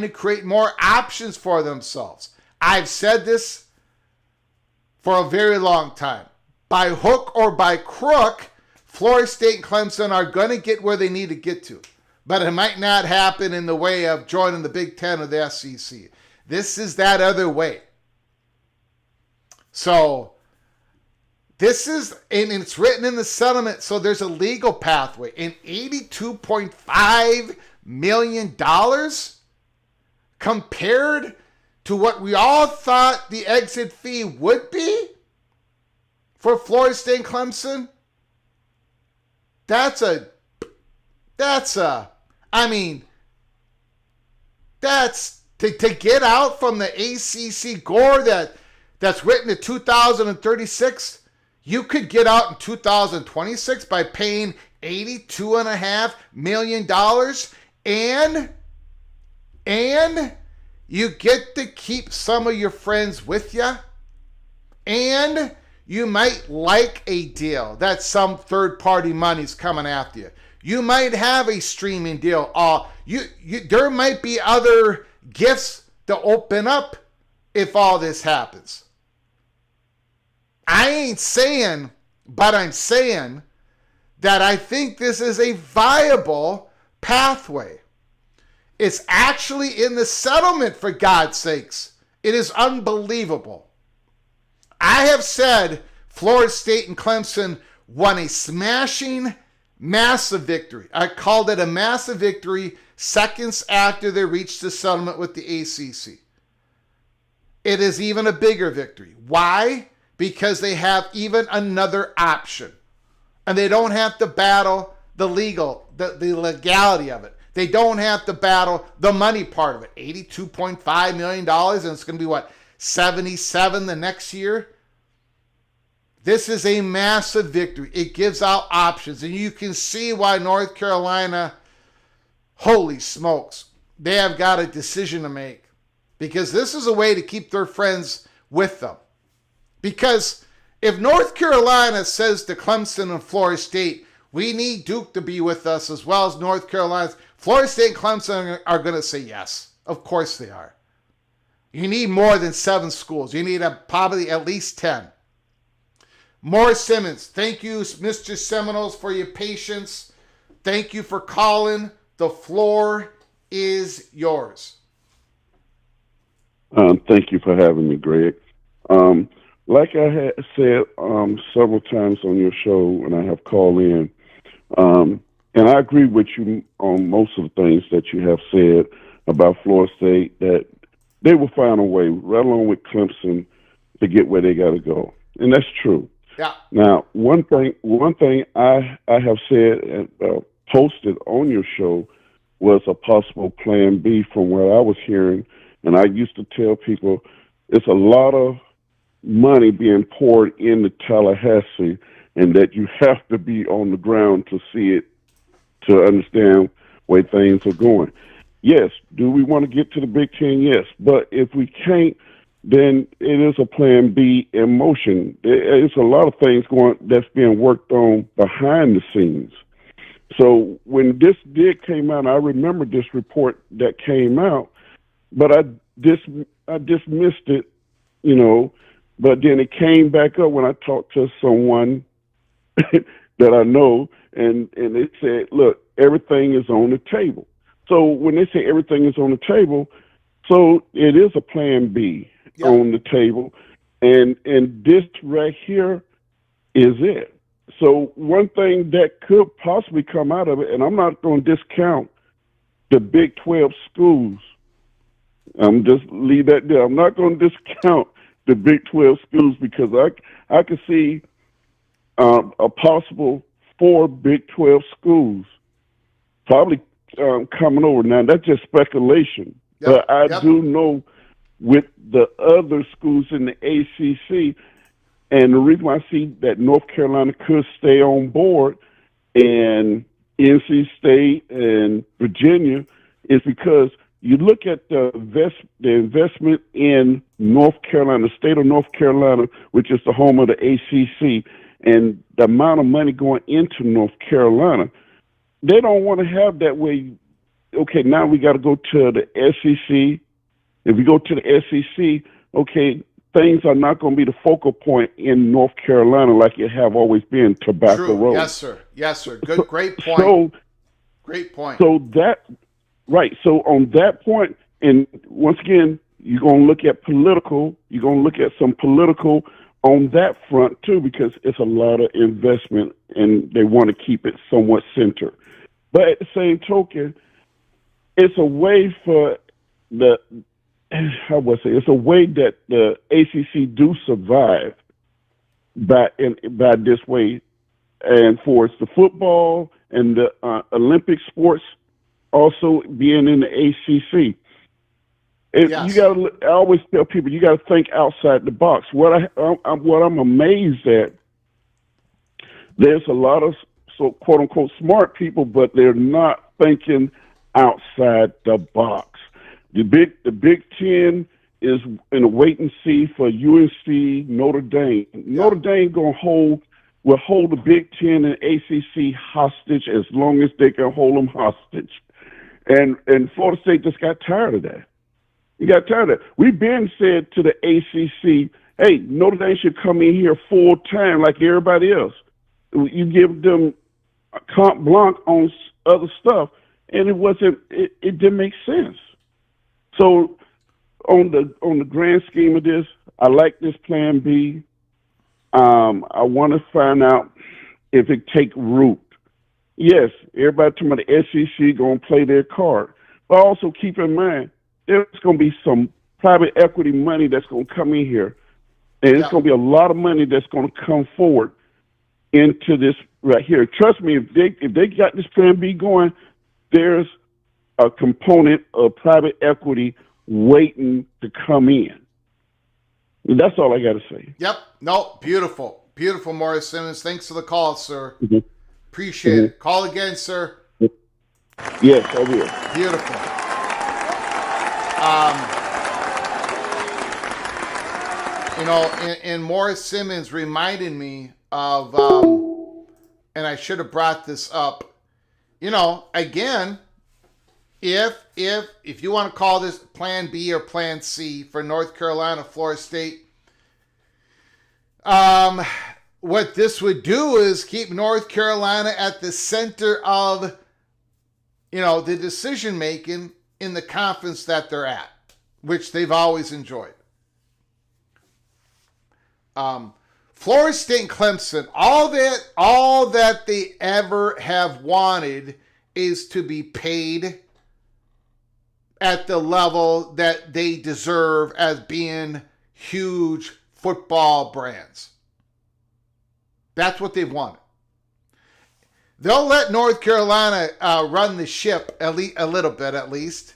to create more options for themselves. I've said this for a very long time. By hook or by crook, Florida State and Clemson are going to get where they need to get to. But it might not happen in the way of joining the Big Ten or the SEC. This is that other way. So this is, and it's written in the settlement, so there's a legal pathway. And $82.5 million compared to what we all thought the exit fee would be for Florida State and Clemson, that's to get out from the ACC gore that's written to 2036. You could get out in 2026 by paying $82.5 million, and you get to keep some of your friends with you, and you might like a deal that some third-party money's coming after you. You might have a streaming deal. There might be other gifts to open up if all this happens. I ain't saying, but I'm saying that I think this is a viable pathway. It's actually in the settlement, for God's sakes. It is unbelievable. I have said Florida State and Clemson won a smashing, massive victory. I called it a massive victory seconds after they reached the settlement with the ACC. It is even a bigger victory. Why? Because they have even another option. And they don't have to battle the legality of it. They don't have to battle the money part of it. $82.5 million, and it's going to be, what, 77 the next year? This is a massive victory. It gives out options, and you can see why North Carolina, holy smokes, they have got a decision to make, because this is a way to keep their friends with them. Because if North Carolina says to Clemson and Florida State, we need Duke to be with us as well as North Carolina, Florida State and Clemson are going to say yes. Of course they are. You need more than 7 schools. You need probably at least 10. Morris Simmons, thank you, Mr. Seminoles, for your patience. Thank you for calling. The floor is yours. Thank you for having me, Greg. Like I had said several times on your show when I have called in, and I agree with you on most of the things that you have said about Florida State, that they will find a way, right along with Clemson, to get where they got to go. And that's true. Yeah. Now, one thing I have said and posted on your show was a possible plan B from what I was hearing. And I used to tell people it's a lot of money being poured into Tallahassee, and that you have to be on the ground to see it, to understand where things are going. Yes, do we want to get to the Big Ten? Yes. But if we can't, then it is a plan B in motion. It's a lot of things that's being worked on behind the scenes. So when this came out, I remember this report that came out, but I dismissed it, but then it came back up when I talked to someone that I know, and it said, look, everything is on the table. So when they say everything is on the table, so it is a plan B on the table. And this right here is it. So one thing that could possibly come out of it, and I'm not going to discount the Big 12 schools. I'm just leave that there. I'm not going to discount the Big 12 schools, because I could see a possible 4 Big 12 schools probably coming over. Now, that's just speculation. But I do know with the other schools in the ACC, and the reason why I see that North Carolina could stay on board and NC State and Virginia is because you look at the investment in North Carolina, the state of North Carolina, which is the home of the ACC, and the amount of money going into North Carolina. They don't want to have that way. Okay, now we got to go to the SEC. If we go to the SEC, okay, things are not going to be the focal point in North Carolina like it have always been. Tobacco Road. Yes, sir. Yes, sir. Great point. Great point. So that, right. So on that point, and once again, you're going to look at political. You're going to look at some political on that front too, because it's a lot of investment, and they want to keep it somewhat centered. But at the same token, it's a way for it's a way that the ACC do survive by this way, and for the football and the Olympic sports also being in the ACC. Yes. I always tell people, you got to think outside the box. What I'm amazed at, there's a lot of quote unquote smart people, but they're not thinking outside the box. The Big Ten is in a wait and see for UNC, Notre Dame. Yeah. Notre Dame will hold the Big Ten and ACC hostage as long as they can hold them hostage. And Florida State just got tired of that. You got tired of that. We've been said to the ACC, hey, Notre Dame should come in here full time like everybody else. You give them a carte blanche on other stuff, and it didn't make sense. So on the grand scheme of this, I like this plan B. I want to find out if it take root. Yes, everybody talking about the SEC going to play their card. But also keep in mind, there's going to be some private equity money that's going to come in here. And it's going to be a lot of money that's going to come forward into this right here. Trust me, if they got this plan B going, there's a component of private equity waiting to come in. And that's all I got to say. Yep. No, beautiful. Beautiful, Morris Simmons. Thanks for the call, sir. Mm-hmm. Appreciate it. Call again, sir. Yes, I will. Beautiful. And Morris Simmons reminded me of, and I should have brought this up. Again, if you want to call this Plan B or Plan C for North Carolina, Florida State, what this would do is keep North Carolina at the center of, the decision making in the conference that they're at, which they've always enjoyed. Florida State and Clemson, all that they ever have wanted is to be paid at the level that they deserve as being huge football brands. That's what they've wanted. They'll let North Carolina run the ship a little bit at least.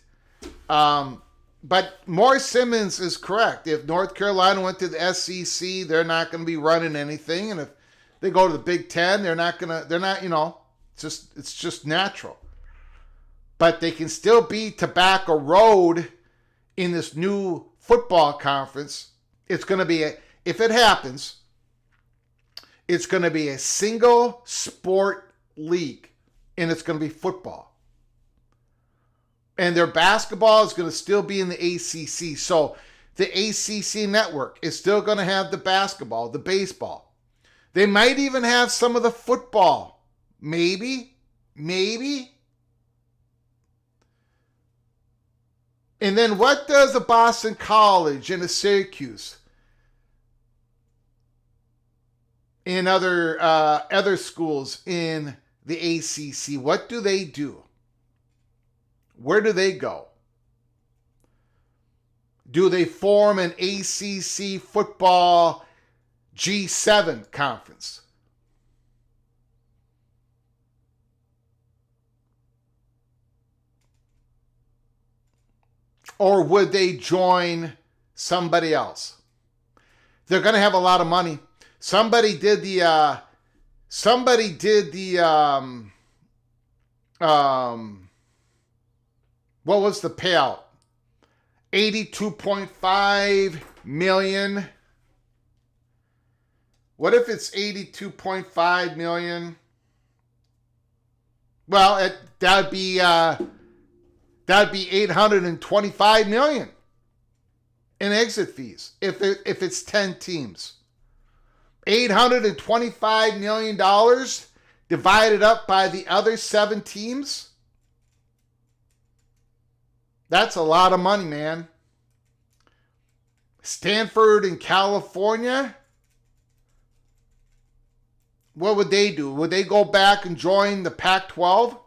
But Morris Simmons is correct. If North Carolina went to the SEC, they're not going to be running anything. And if they go to the Big Ten, it's just natural. But they can still be Tobacco Road in this new football conference. It's going to be, if it happens, it's going to be a single sport league, and it's going to be football. And their basketball is going to still be in the ACC. So the ACC network is still going to have the basketball, the baseball. They might even have some of the football. Maybe. And then what does a Boston College and a Syracuse and other schools in the ACC, what do they do? Where do they go? Do they form an ACC football G7 conference? Or would they join somebody else? They're going to have a lot of money. Somebody did the what was the payout? $82.5 million. What if it's $82.5 million? Well, that'd be $825 million in exit fees if it's 10 teams. $825 million divided up by the other 7 teams. That's a lot of money, man. Stanford in California, what would they do? Would they go back and join the Pac-12?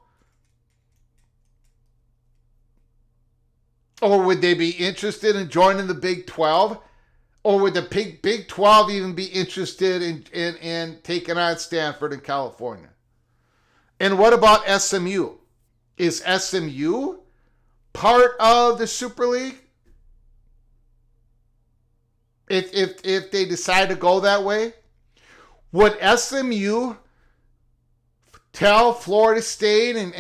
Or would they be interested in joining the Big 12? Or would the Big 12 even be interested in taking on Stanford in California? And what about SMU? Is SMU part of the Super League? If they decide to go that way? Would SMU tell Florida State and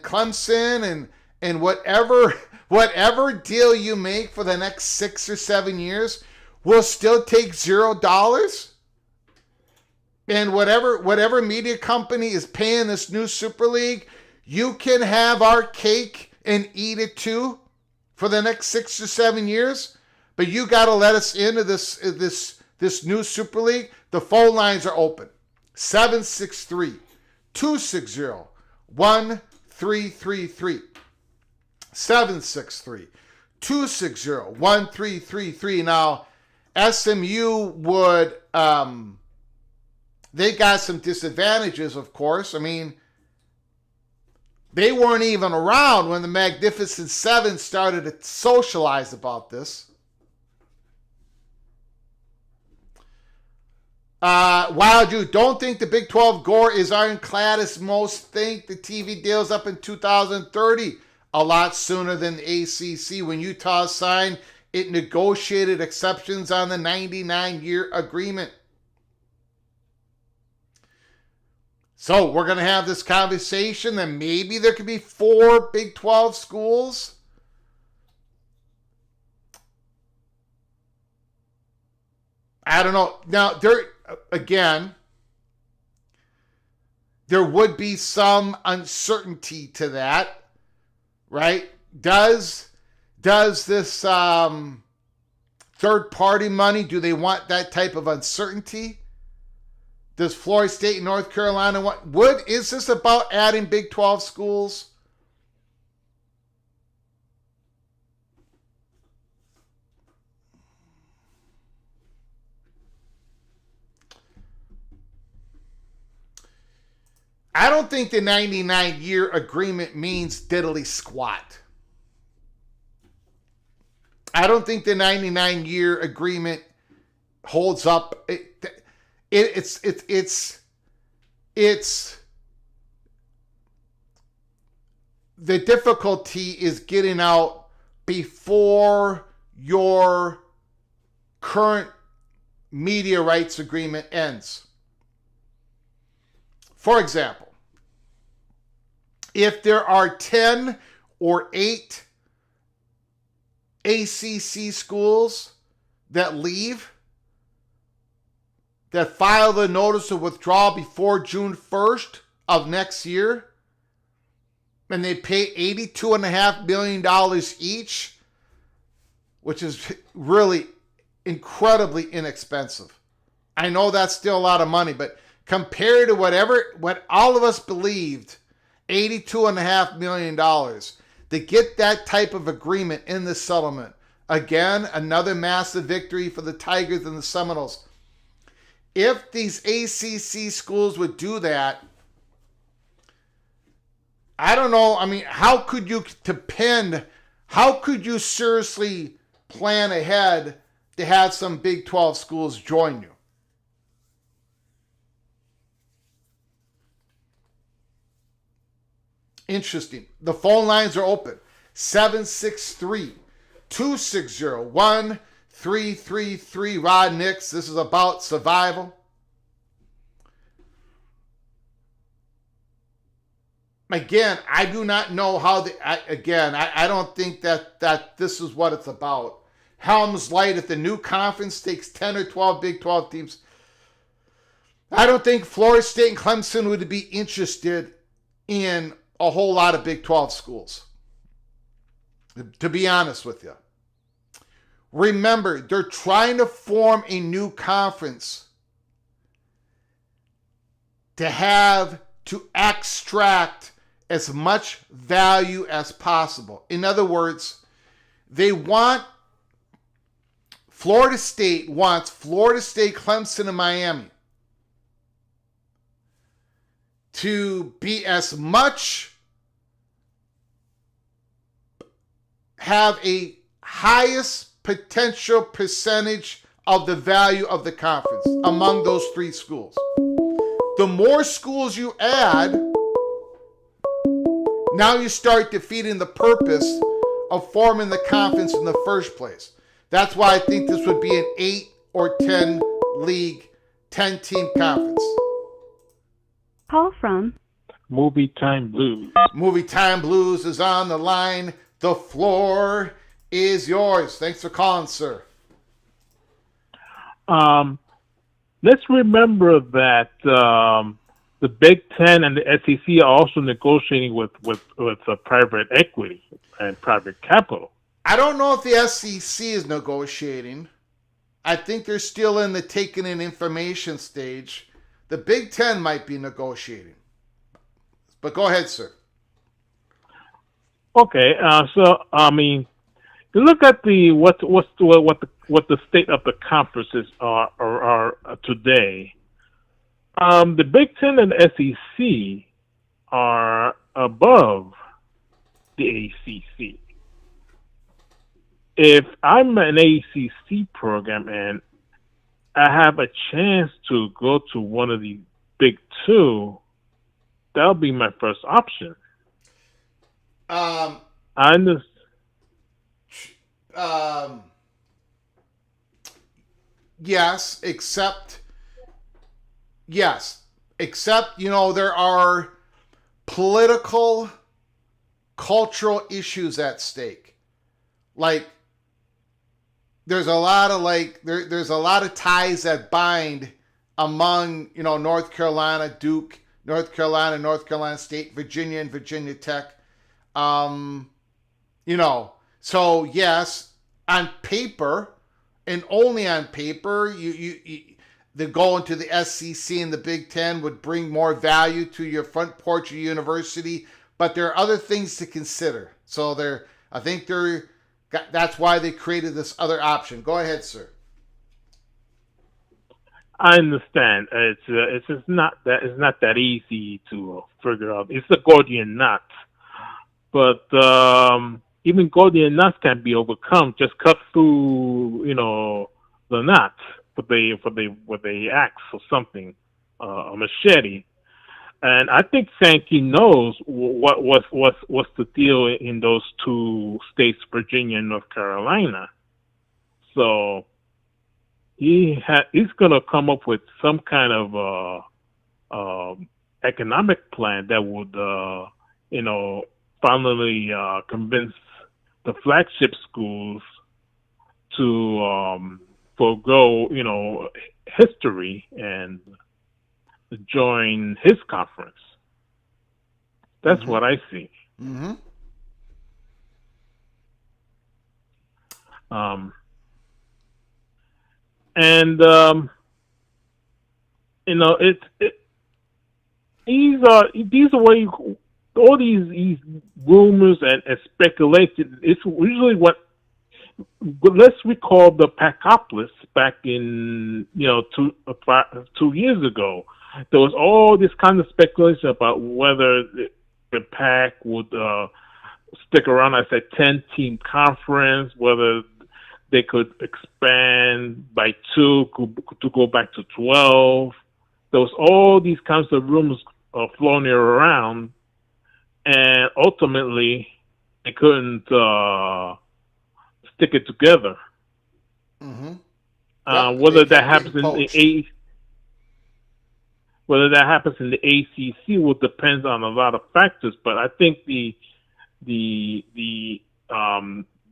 Clemson and whatever deal you make for the next 6 or 7 years will still take $0? And whatever media company is paying this new Super League, you can have our cake and eat it too for the next 6 or 7 years, but you got to let us into this new Super League. The phone lines are open. 763-260-1333. 763-260-1333. Now, SMU would, they got some disadvantages, of course. I mean, they weren't even around when the Magnificent Seven started to socialize about this. Wild you don't think the Big 12 gore is ironclad as most think. The TV deal's up in 2030, a lot sooner than the ACC. When Utah signed, it negotiated exceptions on the 99-year agreement. So we're going to have this conversation that maybe there could be 4 Big 12 schools. I don't know. Now, there would be some uncertainty to that, right? Does this third-party money, do they want that type of uncertainty? Does Florida State and North Carolina is this about adding Big 12 schools? I don't think the 99-year agreement means diddly squat. I don't think the 99-year agreement holds up. It's the difficulty is getting out before your current media rights agreement ends. For example, if there are 10 or 8 ACC schools that leave, that file the notice of withdrawal before June 1st of next year, and they pay $82.5 million each, which is really incredibly inexpensive. I know that's still a lot of money, but compared to what all of us believed, $82.5 million, to get that type of agreement in the settlement. Again, another massive victory for the Tigers and the Seminoles. If these ACC schools would do that, I don't know. I mean, how could you seriously plan ahead to have some Big 12 schools join you? Interesting. The phone lines are open. 763-260-1333. Rod Nix, this is about survival. Again, I do not know how I don't think that this is what it's about. Helms Light, if the new conference takes 10 or 12 Big 12 teams, I don't think Florida State and Clemson would be interested in a whole lot of Big 12 schools, to be honest with you. Remember, they're trying to form a new conference to extract as much value as possible. In other words, Florida State wants Florida State, Clemson, and Miami to be have a highest potential percentage of the value of the conference among those 3 schools. The more schools you add, now you start defeating the purpose of forming the conference in the first place. That's why I think this would be an 8 or 10 league, 10-team conference. Call from Movie Time Blues. Movie Time Blues is on the line. The floor is yours. Thanks for calling, sir. Let's remember that the Big Ten and the SEC are also negotiating with private equity and private capital. I don't know if the SEC is negotiating. I think they're still in the taking in information stage. The Big Ten might be negotiating. But go ahead, sir. Okay, so I mean, you look at what the state of the conferences are today. The Big Ten and the SEC are above the ACC. If I'm an ACC program and I have a chance to go to one of the Big Two, that'll be my first option. Yes, except there are political, cultural issues at stake. Like, there's a lot of there's a lot of ties that bind among North Carolina, Duke, North Carolina State, Virginia, and Virginia Tech. So yes, on paper, and only on paper, the going to the SEC and the Big Ten would bring more value to your front porch of university, but there are other things to consider. So that's why they created this other option. Go ahead, sir. I understand. It's just not that easy to figure out. It's a Gordian knot, but even Gordian knots can be overcome. Just cut through, the knot with the axe or something, a machete. And I think Sankey knows what's the deal in those two states, Virginia and North Carolina. So he's going to come up with some kind of economic plan that would, finally convince the flagship schools to forego, history and join his conference. That's what I see. Mm-hmm. These are where all these rumors and speculation. It's usually what. Let's recall the Pacopolis back in 2 years ago. There was all this kind of speculation about whether the Pac would stick around as a 10-team conference, whether they could expand by 2 to go back to 12. There was all these kinds of rumors floating around, and ultimately they couldn't stick it together. Mm-hmm. Whether that happens in the ACC will depend on a lot of factors, but I think the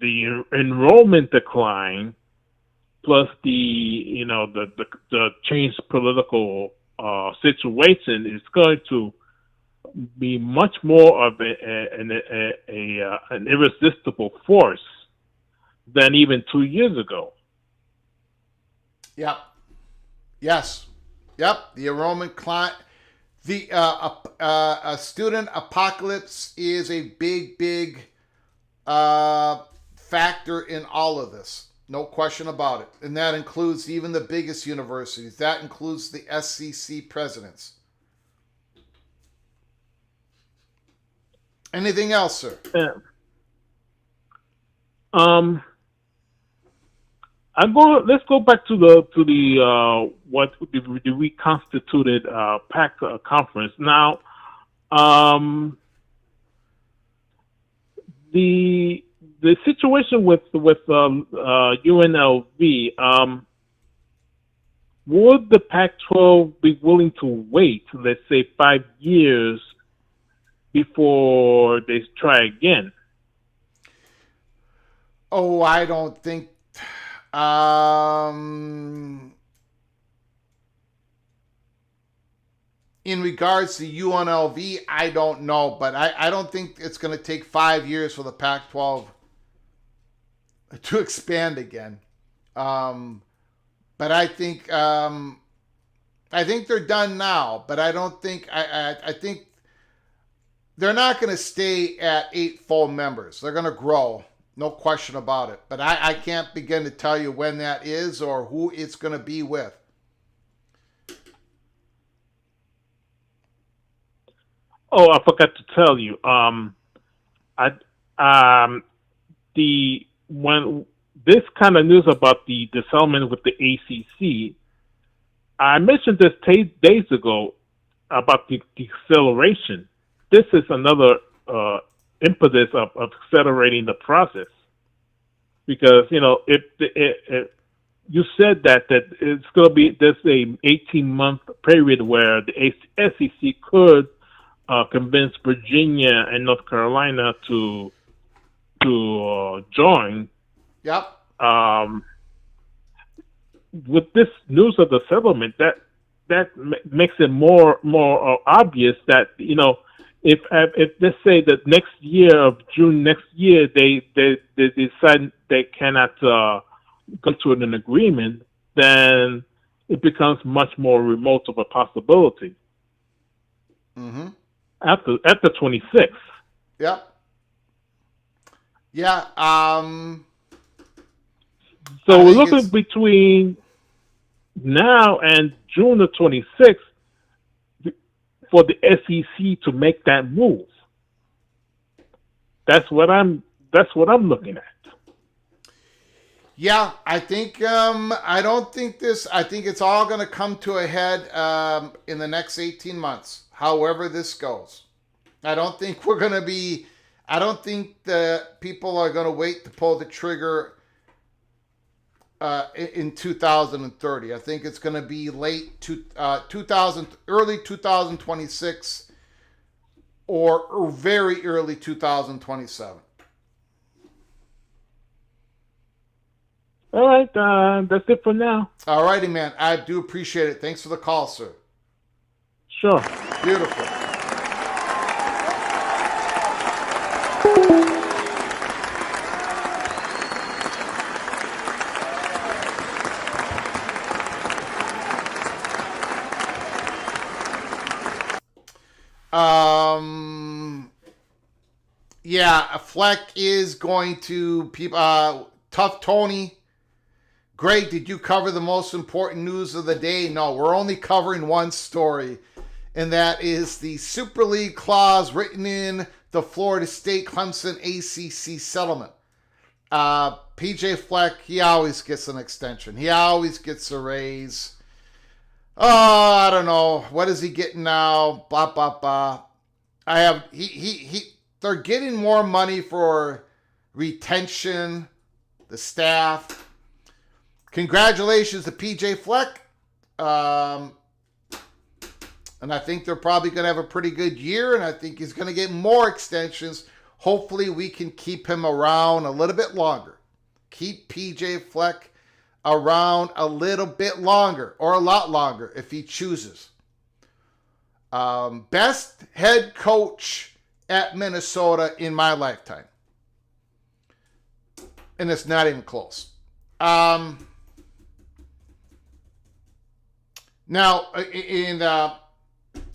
enrollment decline plus the changed political situation is going to be much more of an irresistible force than even 2 years ago. Yep. Yes. Yep. The enrollment client. A student apocalypse is a big factor in all of this. No question about it. And that includes even the biggest universities. That includes the SEC presidents. Anything else, sir? Let's go back to the reconstituted PAC conference. Now, the situation with UNLV, would the Pac-12 be willing to wait, let's say, 5 years before they try again? Oh, I don't think. In regards to UNLV, I don't know, but I don't think it's going to take 5 years for the Pac-12 to expand again. But I think they're done now. But I don't think I think they're not going to stay at 8 full members. They're going to grow. No question about it. But I can't begin to tell you when that is or who it's going to be with. Oh, I forgot to tell you. When this kind of news about the settlement with the ACC, I mentioned this days ago about the acceleration. This is another impetus of accelerating the process, because if you said that it's going to be this a 18-month period where the SEC could convince Virginia and North Carolina to join. Yep. with this news of the settlement, that makes it more obvious that, you know, if let's say that next year of June next year they decide they cannot come to an agreement, then it becomes much more remote of a possibility. Mm-hmm. After 26. Yep. Yeah. So we're looking between now and June of 26 for the SEC to make that move. That's what I'm looking at. Yeah, I think I don't think this. I think it's all going to come to a head in the next 18 months. However this goes, I don't think we're going to be. I don't think the people are going to wait to pull the trigger in 2030. I think it's going to be late 2000, early 2026, or very early 2027. All right, that's it for now. All righty, man. I do appreciate it. Thanks for the call, sir. Sure. Beautiful. Yeah, Fleck is going to Tough Tony. Greg, did you cover the most important news of the day? No, we're only covering one story, and that is the Super League clause written in the Florida State Clemson ACC settlement. PJ Fleck, he always gets an extension. He always gets a raise. Oh, I don't know. What is he getting now? Blah, blah, blah. They're getting more money for retention, the staff. Congratulations to PJ Fleck. And I think they're probably going to have a pretty good year, and I think he's going to get more extensions. Hopefully we can keep him around a little bit longer. Keep PJ Fleck around a little bit longer, or a lot longer if he chooses. Best head coach at Minnesota in my lifetime. And it's not even close. Now,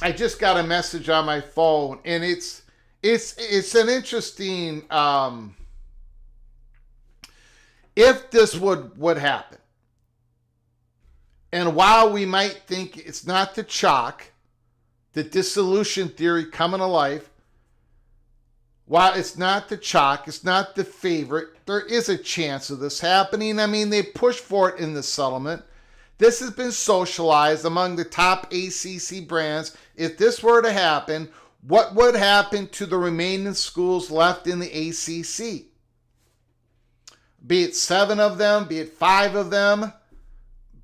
I just got a message on my phone, and it's an interesting, if this would happen. And while we might think it's not the chalk, the dissolution theory coming to life, while it's not the chalk, it's not the favorite, there is a chance of this happening. I mean, they pushed for it in the settlement. This has been socialized among the top ACC brands. If this were to happen, what would happen to the remaining schools left in the ACC? Be it 7 of them, be it 5 of them,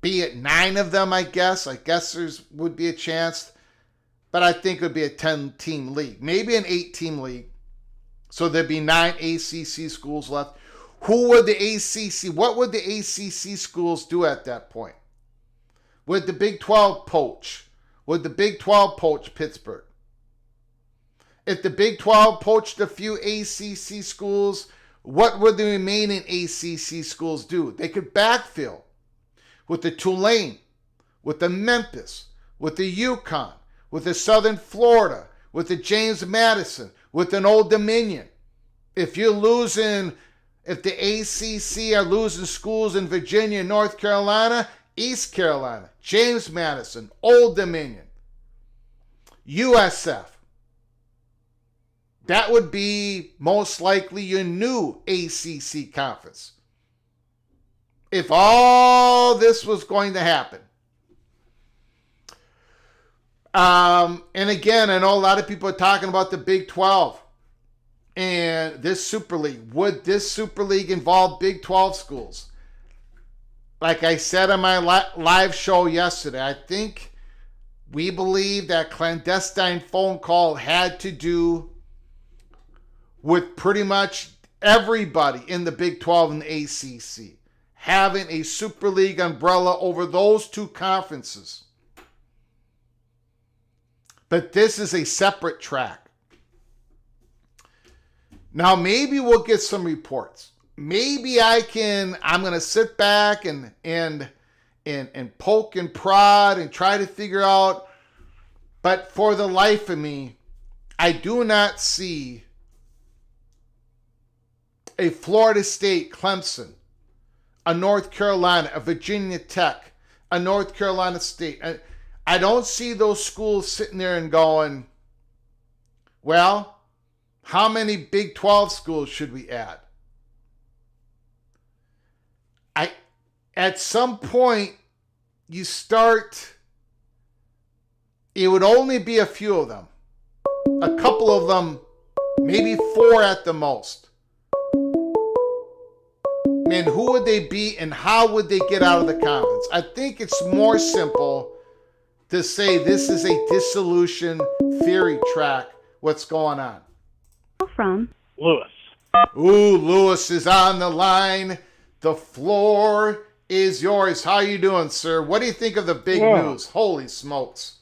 be it 9 of them, I guess. There would be a chance. But I think it would be a 10-team league. Maybe an 8-team league. So there'd be 9 ACC schools left. What would the ACC schools do at that point? Would the Big 12 poach? Would the Big 12 poach Pittsburgh? If the Big 12 poached a few ACC schools, what would the remaining ACC schools do? They could backfill with the Tulane, with the Memphis, with the UConn, with the Southern Florida, with the James Madison, with an Old Dominion. If the ACC are losing schools in Virginia, North Carolina, East Carolina, James Madison, Old Dominion, USF, that would be most likely your new ACC conference. If all this was going to happen. And again, I know a lot of people are talking about the Big 12 and this Super League. Would this Super League involve Big 12 schools? Like I said on my live show yesterday, I think we believe that clandestine phone call had to do with pretty much everybody in the Big 12 and the ACC. having a Super League umbrella over those two conferences. But this is a separate track. Now, maybe we'll get some reports. Maybe I'm going to sit back and poke and prod and try to figure out. But for the life of me, I do not see a Florida State, Clemson, a North Carolina, a Virginia Tech, a North Carolina State. I don't see those schools sitting there and going, well, how many Big 12 schools should we add? At some point, you start, it would only be a few of them. A couple of them, maybe 4 at the most. And who would they be and how would they get out of the conference? I think it's more simple to say this is a dissolution theory track. What's going on? From Lewis. Ooh, Lewis is on the line. The floor is yours. How you doing, sir? What do you think of the big news? Holy smokes.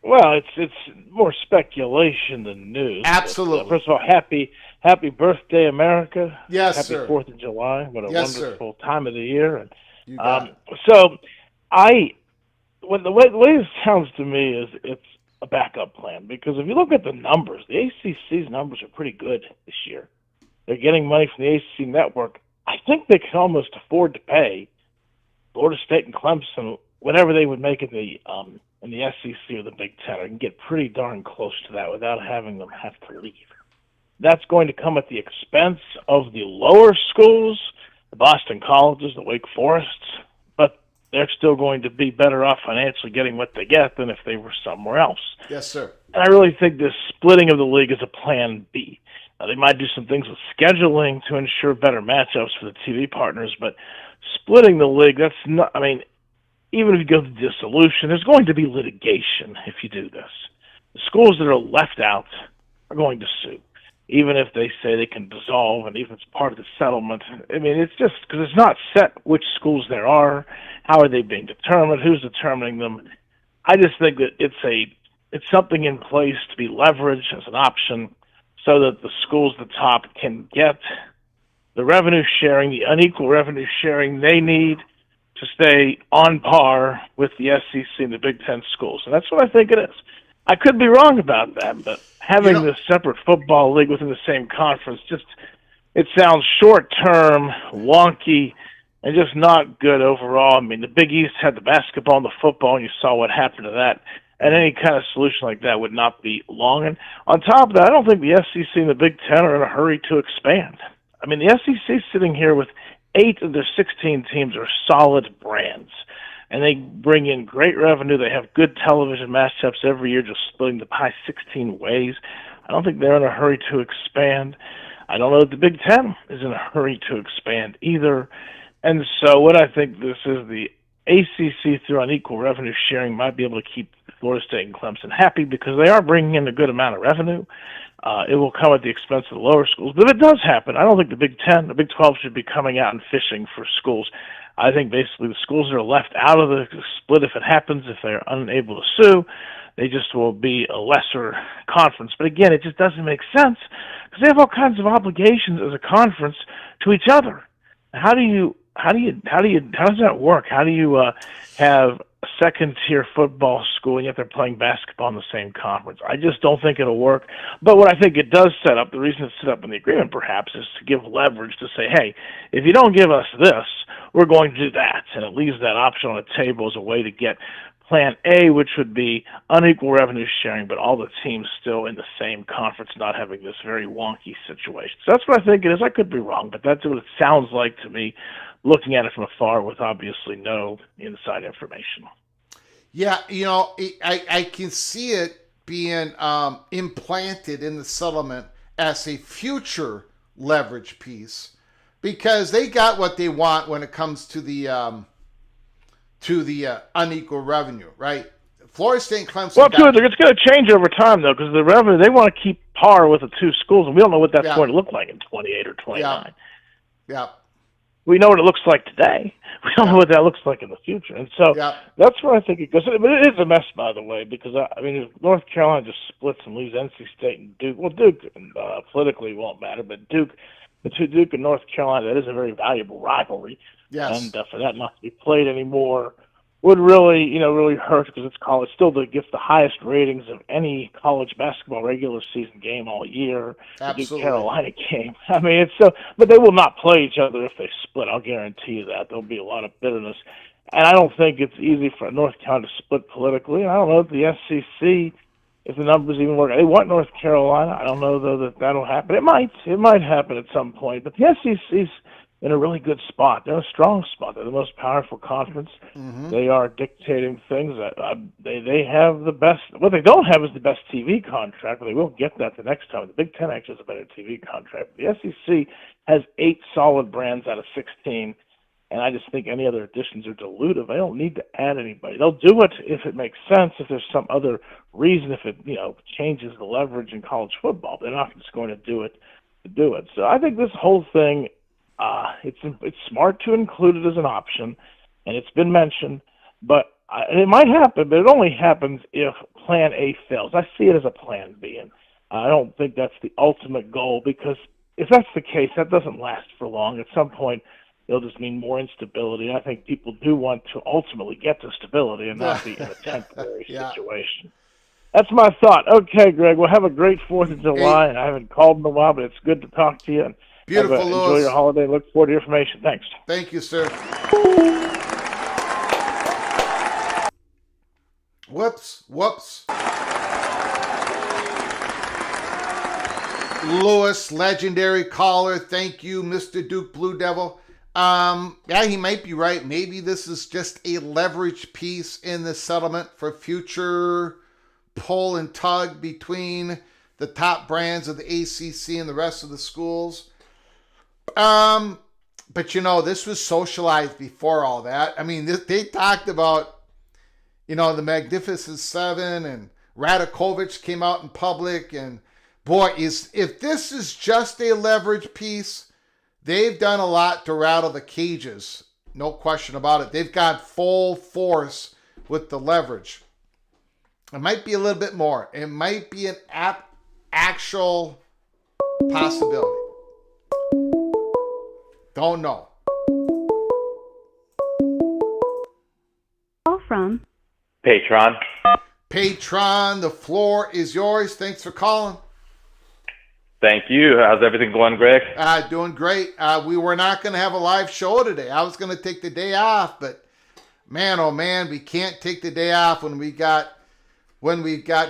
Well, it's more speculation than news. Absolutely. But, first of all, happy birthday, America. Yes, happy sir. 4th of July. What a wonderful time of the year. And You got it. so the way it sounds to me is it's a backup plan, because if you look at the numbers, the ACC's numbers are pretty good this year. They're getting money from the ACC network. I think they can almost afford to pay Florida State and Clemson whatever they would make in the SEC or the Big Ten, or can get pretty darn close to that without having them have to leave. That's going to come at the expense of the lower schools, the Boston Colleges, the Wake Forests, but they're still going to be better off financially getting what they get than if they were somewhere else. Yes, sir. And I really think this splitting of the league is a plan B. Now, they might do some things with scheduling to ensure better matchups for the TV partners, but splitting the league, that's not, I mean, even if you go to dissolution, there's going to be litigation if you do this. The schools that are left out are going to sue, even if they say they can dissolve and even if it's part of the settlement. I mean, it's just because it's not set which schools there are, how are they being determined, who's determining them. I just think that it's something in place to be leveraged as an option so that the schools at the top can get the revenue sharing, the unequal revenue sharing they need to stay on par with the SEC and the Big Ten schools. And that's what I think it is. I could be wrong about that, but having this separate football league within the same conference, it sounds short-term, wonky, and just not good overall. I mean, the Big East had the basketball and the football, and you saw what happened to that. And any kind of solution like that would not be long. And on top of that, I don't think the SEC and the Big Ten are in a hurry to expand. I mean, the SEC is sitting here with 8 of their 16 teams are solid brands, and they bring in great revenue. They have good television matchups every year, just splitting the pie 16 ways. I don't think they're in a hurry to expand. I don't know that the Big Ten is in a hurry to expand either. And so what I think this is, the ACC through unequal revenue sharing might be able to keep Florida State and Clemson happy because they are bringing in a good amount of revenue. It will come at the expense of the lower schools. But if it does happen, I don't think the Big Ten, the Big 12 should be coming out and fishing for schools. I think basically the schools that are left out of the split, if it happens, if they're unable to sue, they just will be a lesser conference. But again, it just doesn't make sense because they have all kinds of obligations as a conference to each other. How does that work? How do you have a second-tier football school and yet they're playing basketball in the same conference? I just don't think it'll work. But what I think it does set up, the reason it's set up in the agreement perhaps, is to give leverage to say, hey, if you don't give us this, we're going to do that. And it leaves that option on the table as a way to get Plan A, which would be unequal revenue sharing, but all the teams still in the same conference, not having this very wonky situation. So that's what I think it is. I could be wrong, but that's what it sounds like to me, looking at it from afar with obviously no inside information. Yeah, I can see it being implanted in the settlement as a future leverage piece because they got what they want when it comes to the unequal revenue, right? Florida State and Clemson. Well, it's going to change over time, though, because the revenue, they want to keep par with the two schools, and we don't know what that's going to look like in 28 or 29. Yeah. we know what it looks like today. We don't know what that looks like in the future. And so that's where I think it goes. But it is a mess, by the way, because, if North Carolina just splits and leaves NC State and Duke, well, Duke politically won't matter, but Duke and North Carolina, that is a very valuable rivalry. Yes. And for that not to be played anymore would really, really hurt, because it's college. Still gets the highest ratings of any college basketball regular season game all year. Absolutely. The Duke Carolina game. It's so, but they will not play each other if they split. I'll guarantee you that. There'll be a lot of bitterness, and I don't think it's easy for North Carolina to split politically. I don't know if the SEC, if the numbers even work. They want North Carolina. I don't know though that'll happen. It might happen at some point. But the SEC's in a really good spot. They're in a strong spot. They're the most powerful conference. Mm-hmm. They are dictating things. They have the best. What they don't have is the best TV contract, but they will get that the next time. The Big Ten actually has a better TV contract. The SEC has 8 solid brands out of 16, and I just think any other additions are dilutive. They don't need to add anybody. They'll do it if it makes sense, if there's some other reason, if it changes the leverage in college football. They're not just going to do it to do it. So I think this whole thing, it's smart to include it as an option, and it's been mentioned, but it might happen, but it only happens if Plan A fails. I see it as a Plan B, and I don't think that's the ultimate goal, because if that's the case, that doesn't last for long. At some point, it'll just mean more instability. I think people do want to ultimately get to stability and not be in a temporary situation. That's my thought. Okay, Greg, well, have a great 4th of July, and I haven't called in a while, but it's good to talk to you. And beautiful, enjoy Louis. your holiday. Look forward to your information. Thanks. Thank you, sir. Whoops. Louis, legendary caller. Thank you, Mr. Duke Blue Devil. He might be right. Maybe this is just a leverage piece in the settlement for future pull and tug between the top brands of the ACC and the rest of the schools. But this was socialized before all that. They talked about, the Magnificent Seven, and Radakovich came out in public, and boy, if this is just a leverage piece, they've done a lot to rattle the cages. No question about it. They've got full force with the leverage. It might be a little bit more. It might be an actual possibility. Don't know. Call from Patron, the floor is yours. Thanks for calling. thank you. How's everything going, Greg? Doing great. We were not going to have a live show today. I was going to take the day off, but man, oh man, we can't take the day off when we got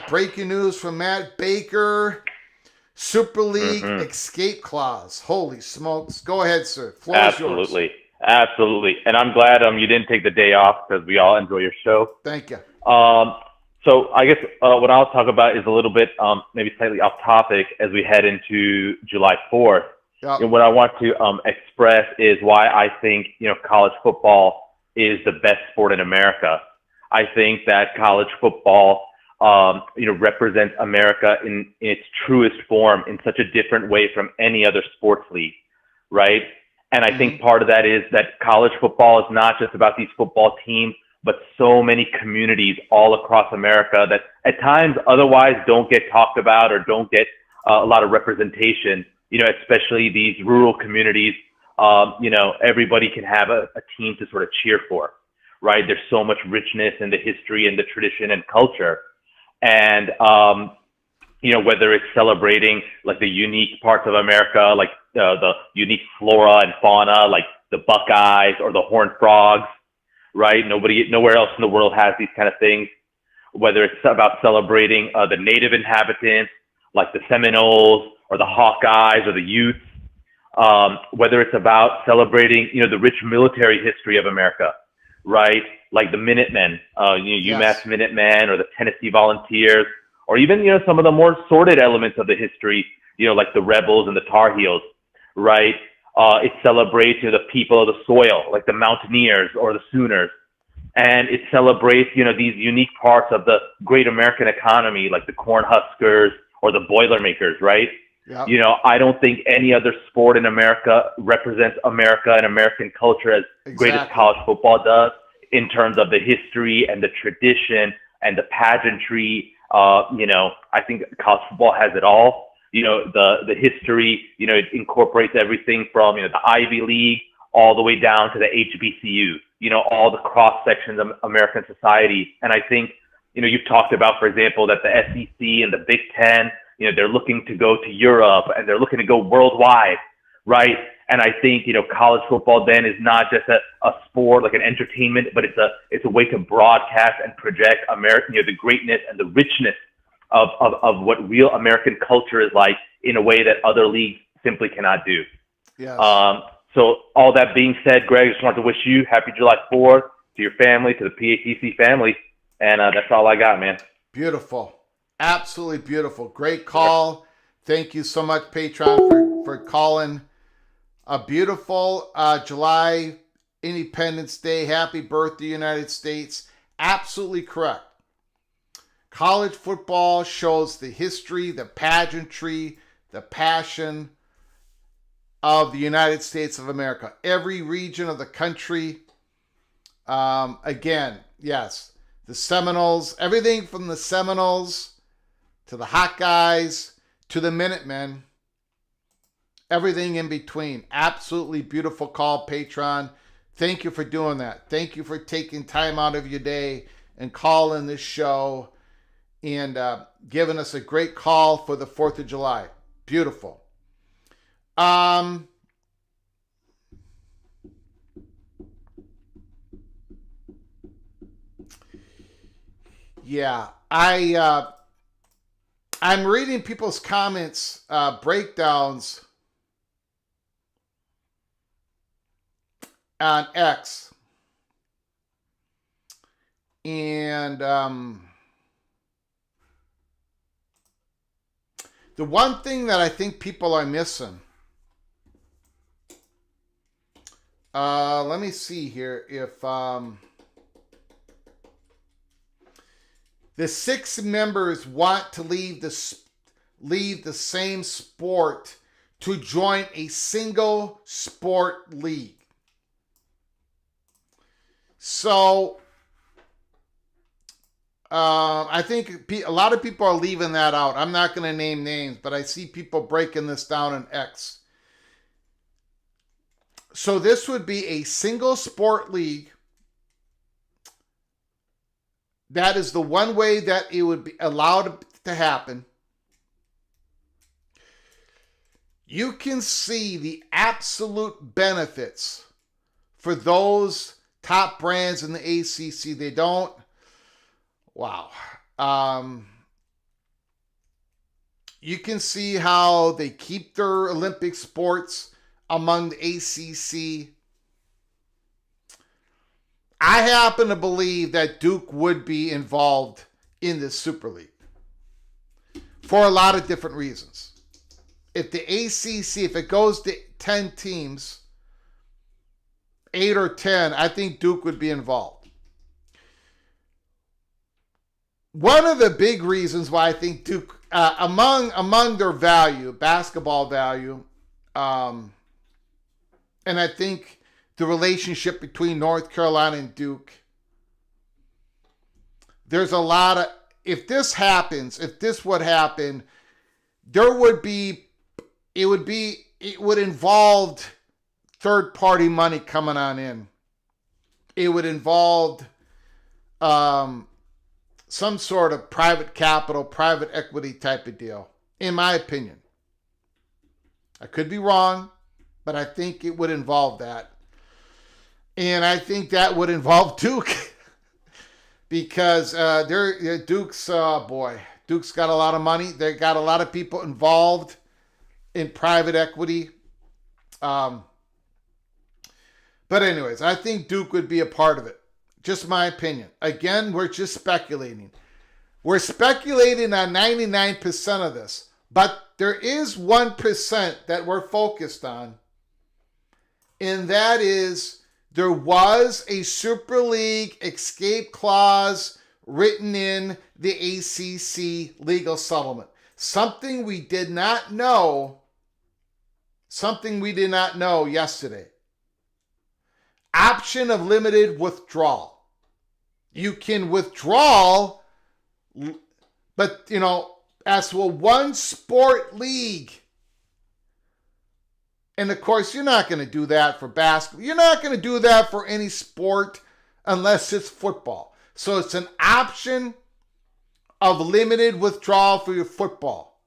breaking news from Matt Baker, Super League escape clause. Holy smokes. Go ahead, sir. Floor is yours. Absolutely. And I'm glad you didn't take the day off, because we all enjoy your show. Thank you. So I guess what I'll talk about is a little bit maybe slightly off topic as we head into July 4th. Yep. And what I want to express is why I think college football is the best sport in America. I think that college football represents America in its truest form, in such a different way from any other sports league, right? And I think part of that is that college football is not just about these football teams, but so many communities all across America that at times otherwise don't get talked about or don't get a lot of representation, especially these rural communities. Everybody can have a team to sort of cheer for, right? There's so much richness in the history and the tradition and culture. And, whether it's celebrating like the unique parts of America, like the unique flora and fauna, like the Buckeyes or the Horned Frogs, right? Nowhere else in the world has these kind of things. Whether it's about celebrating the native inhabitants, like the Seminoles or the Hawkeyes or the Utes, whether it's about celebrating, the rich military history of America, right? Like the Minutemen, UMass Minutemen, or the Tennessee Volunteers, or even, some of the more sordid elements of the history, like the Rebels and the Tar Heels, right? It celebrates the people of the soil, like the Mountaineers or the Sooners. And it celebrates, these unique parts of the great American economy, like the Cornhuskers or the Boilermakers, right? Yep. You know, I don't think any other sport in America represents America and American culture as great as Exactly. college football does in terms of the history and the tradition and the pageantry. You know, I think college football has it all. You know, the history, you know, it incorporates everything from, you know, the Ivy League all the way down to the HBCU, you know, all the cross sections of American society. And I think, you know, you've talked about, for example, that the SEC and the Big Ten, you know, they're looking to go to Europe and they're looking to go worldwide, right? And I think, you know, college football then is not just a sport, like an entertainment, but it's a way to broadcast and project American, you know, the greatness and the richness of what real American culture is like in a way that other leagues simply cannot do. Yes. So all that being said, Greg, I just wanted to wish you happy July 4th to your family, to the PATC family. And that's all I got, man. Beautiful. Absolutely beautiful. Great call. Thank you so much, Patron, for calling. A beautiful July Independence Day. Happy birthday, United States. Absolutely correct. College football shows the history, the pageantry, the passion of the United States of America. Every region of the country. Again, yes, the Seminoles, everything from the Seminoles to the Hawkeyes to the Minutemen, everything in between. Absolutely beautiful call, Patron. Thank you for doing that. Thank you for taking time out of your day and calling this show and giving us a great call for the 4th of July. Beautiful. Yeah, I'm reading people's comments, breakdowns on X. And the one thing that I think people are missing, let me see here if the 6 members want to leave the same sport to join a single sport league. So I think a lot of people are leaving that out. I'm not going to name names, but I see people breaking this down in X. So this would be a single sport league. That is the one way that it would be allowed to happen. You can see the absolute benefits for those top brands in the ACC. They don't. Wow. You can see how they keep their Olympic sports among the ACC. I happen to believe that Duke would be involved in this Super League for a lot of different reasons. If the ACC, if it goes to 10 teams, 8 or 10, I think Duke would be involved. One of the big reasons why I think Duke, among their value, basketball value, and I think the relationship between North Carolina and Duke, there's a lot of, if this would happen, it would involve third-party money coming on in. It would involve some sort of private capital, private equity type of deal, in my opinion. I could be wrong, but I think it would involve that. And I think that would involve Duke because Duke's got a lot of money. They got a lot of people involved in private equity. But anyways, I think Duke would be a part of it. Just my opinion. Again, we're just speculating. We're speculating on 99% of this, but there is 1% that we're focused on, and that is there was a Super League escape clause written in the ACC legal settlement. Something we did not know yesterday. Option of limited withdrawal. You can withdraw, but, as to a one sport league. And of course, you're not going to do that for basketball. You're not going to do that for any sport unless it's football. So it's an option of limited withdrawal for your football.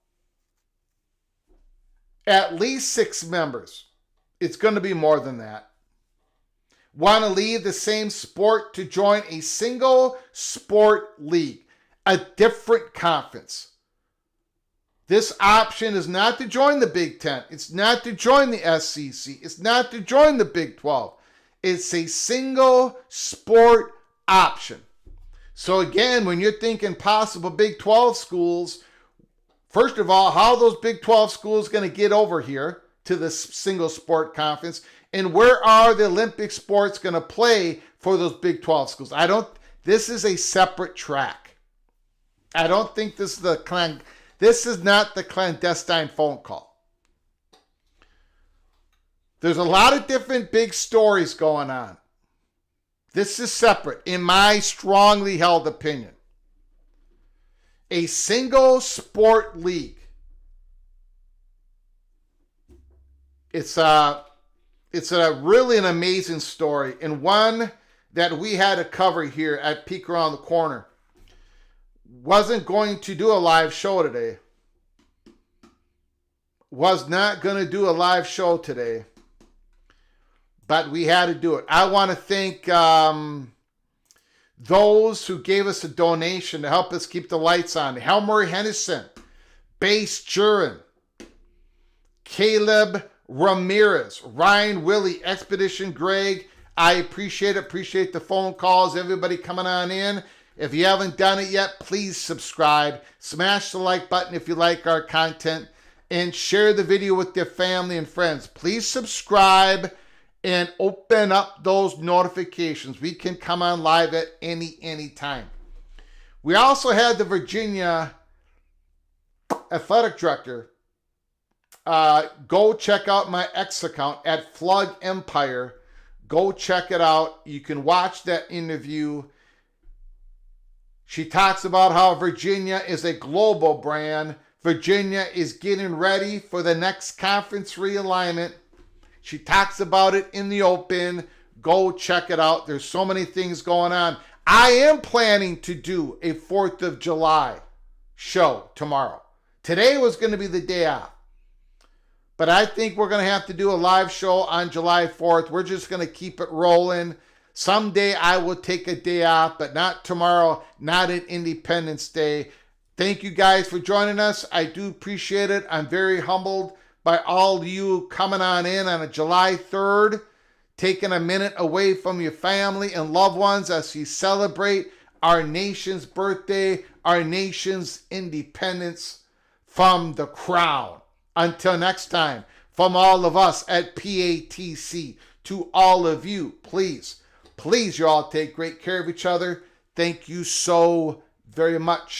At least 6 members. It's going to be more than that. Want to leave the same sport to join a single sport league, a different conference. This option is not to join the Big Ten. It's not to join the SEC. It's not to join the Big 12. It's a single sport option. So again, when you're thinking possible Big 12 schools, first of all, how are those Big 12 schools going to get over here to the single sport conference? And where are the Olympic sports going to play for those Big 12 schools? This is a separate track. I don't think this is not the clandestine phone call. There's a lot of different big stories going on. This is separate, in my strongly held opinion. A single sport league. It's a really an amazing story, and one that we had to cover here at Peek Around the Corner. Wasn't going to do a live show today. Was not going to do a live show today. But we had to do it. I want to thank those who gave us a donation to help us keep the lights on. Helmer Hennison, Base Jurin, Caleb Ramirez, Ryan Willie, Expedition Greg. I appreciate it. Appreciate the phone calls. Everybody coming on in. If you haven't done it yet, please subscribe. Smash the like button if you like our content. And share the video with your family and friends. Please subscribe and open up those notifications. We can come on live at any time. We also had the Virginia athletic director. Go check out my X account at Flug Empire. Go check it out. You can watch that interview. She talks about how Virginia is a global brand. Virginia is getting ready for the next conference realignment. She talks about it in the open. Go check it out. There's so many things going on. I am planning to do a 4th of July show tomorrow. Today was going to be the day off. But I think we're going to have to do a live show on July 4th. We're just going to keep it rolling. Someday I will take a day off, but not tomorrow, not at Independence Day. Thank you guys for joining us. I do appreciate it. I'm very humbled by all of you coming on in on a July 3rd, taking a minute away from your family and loved ones as you celebrate our nation's birthday, our nation's independence from the crown. Until next time, from all of us at PATC to all of you, please you all take great care of each other. Thank you so very much.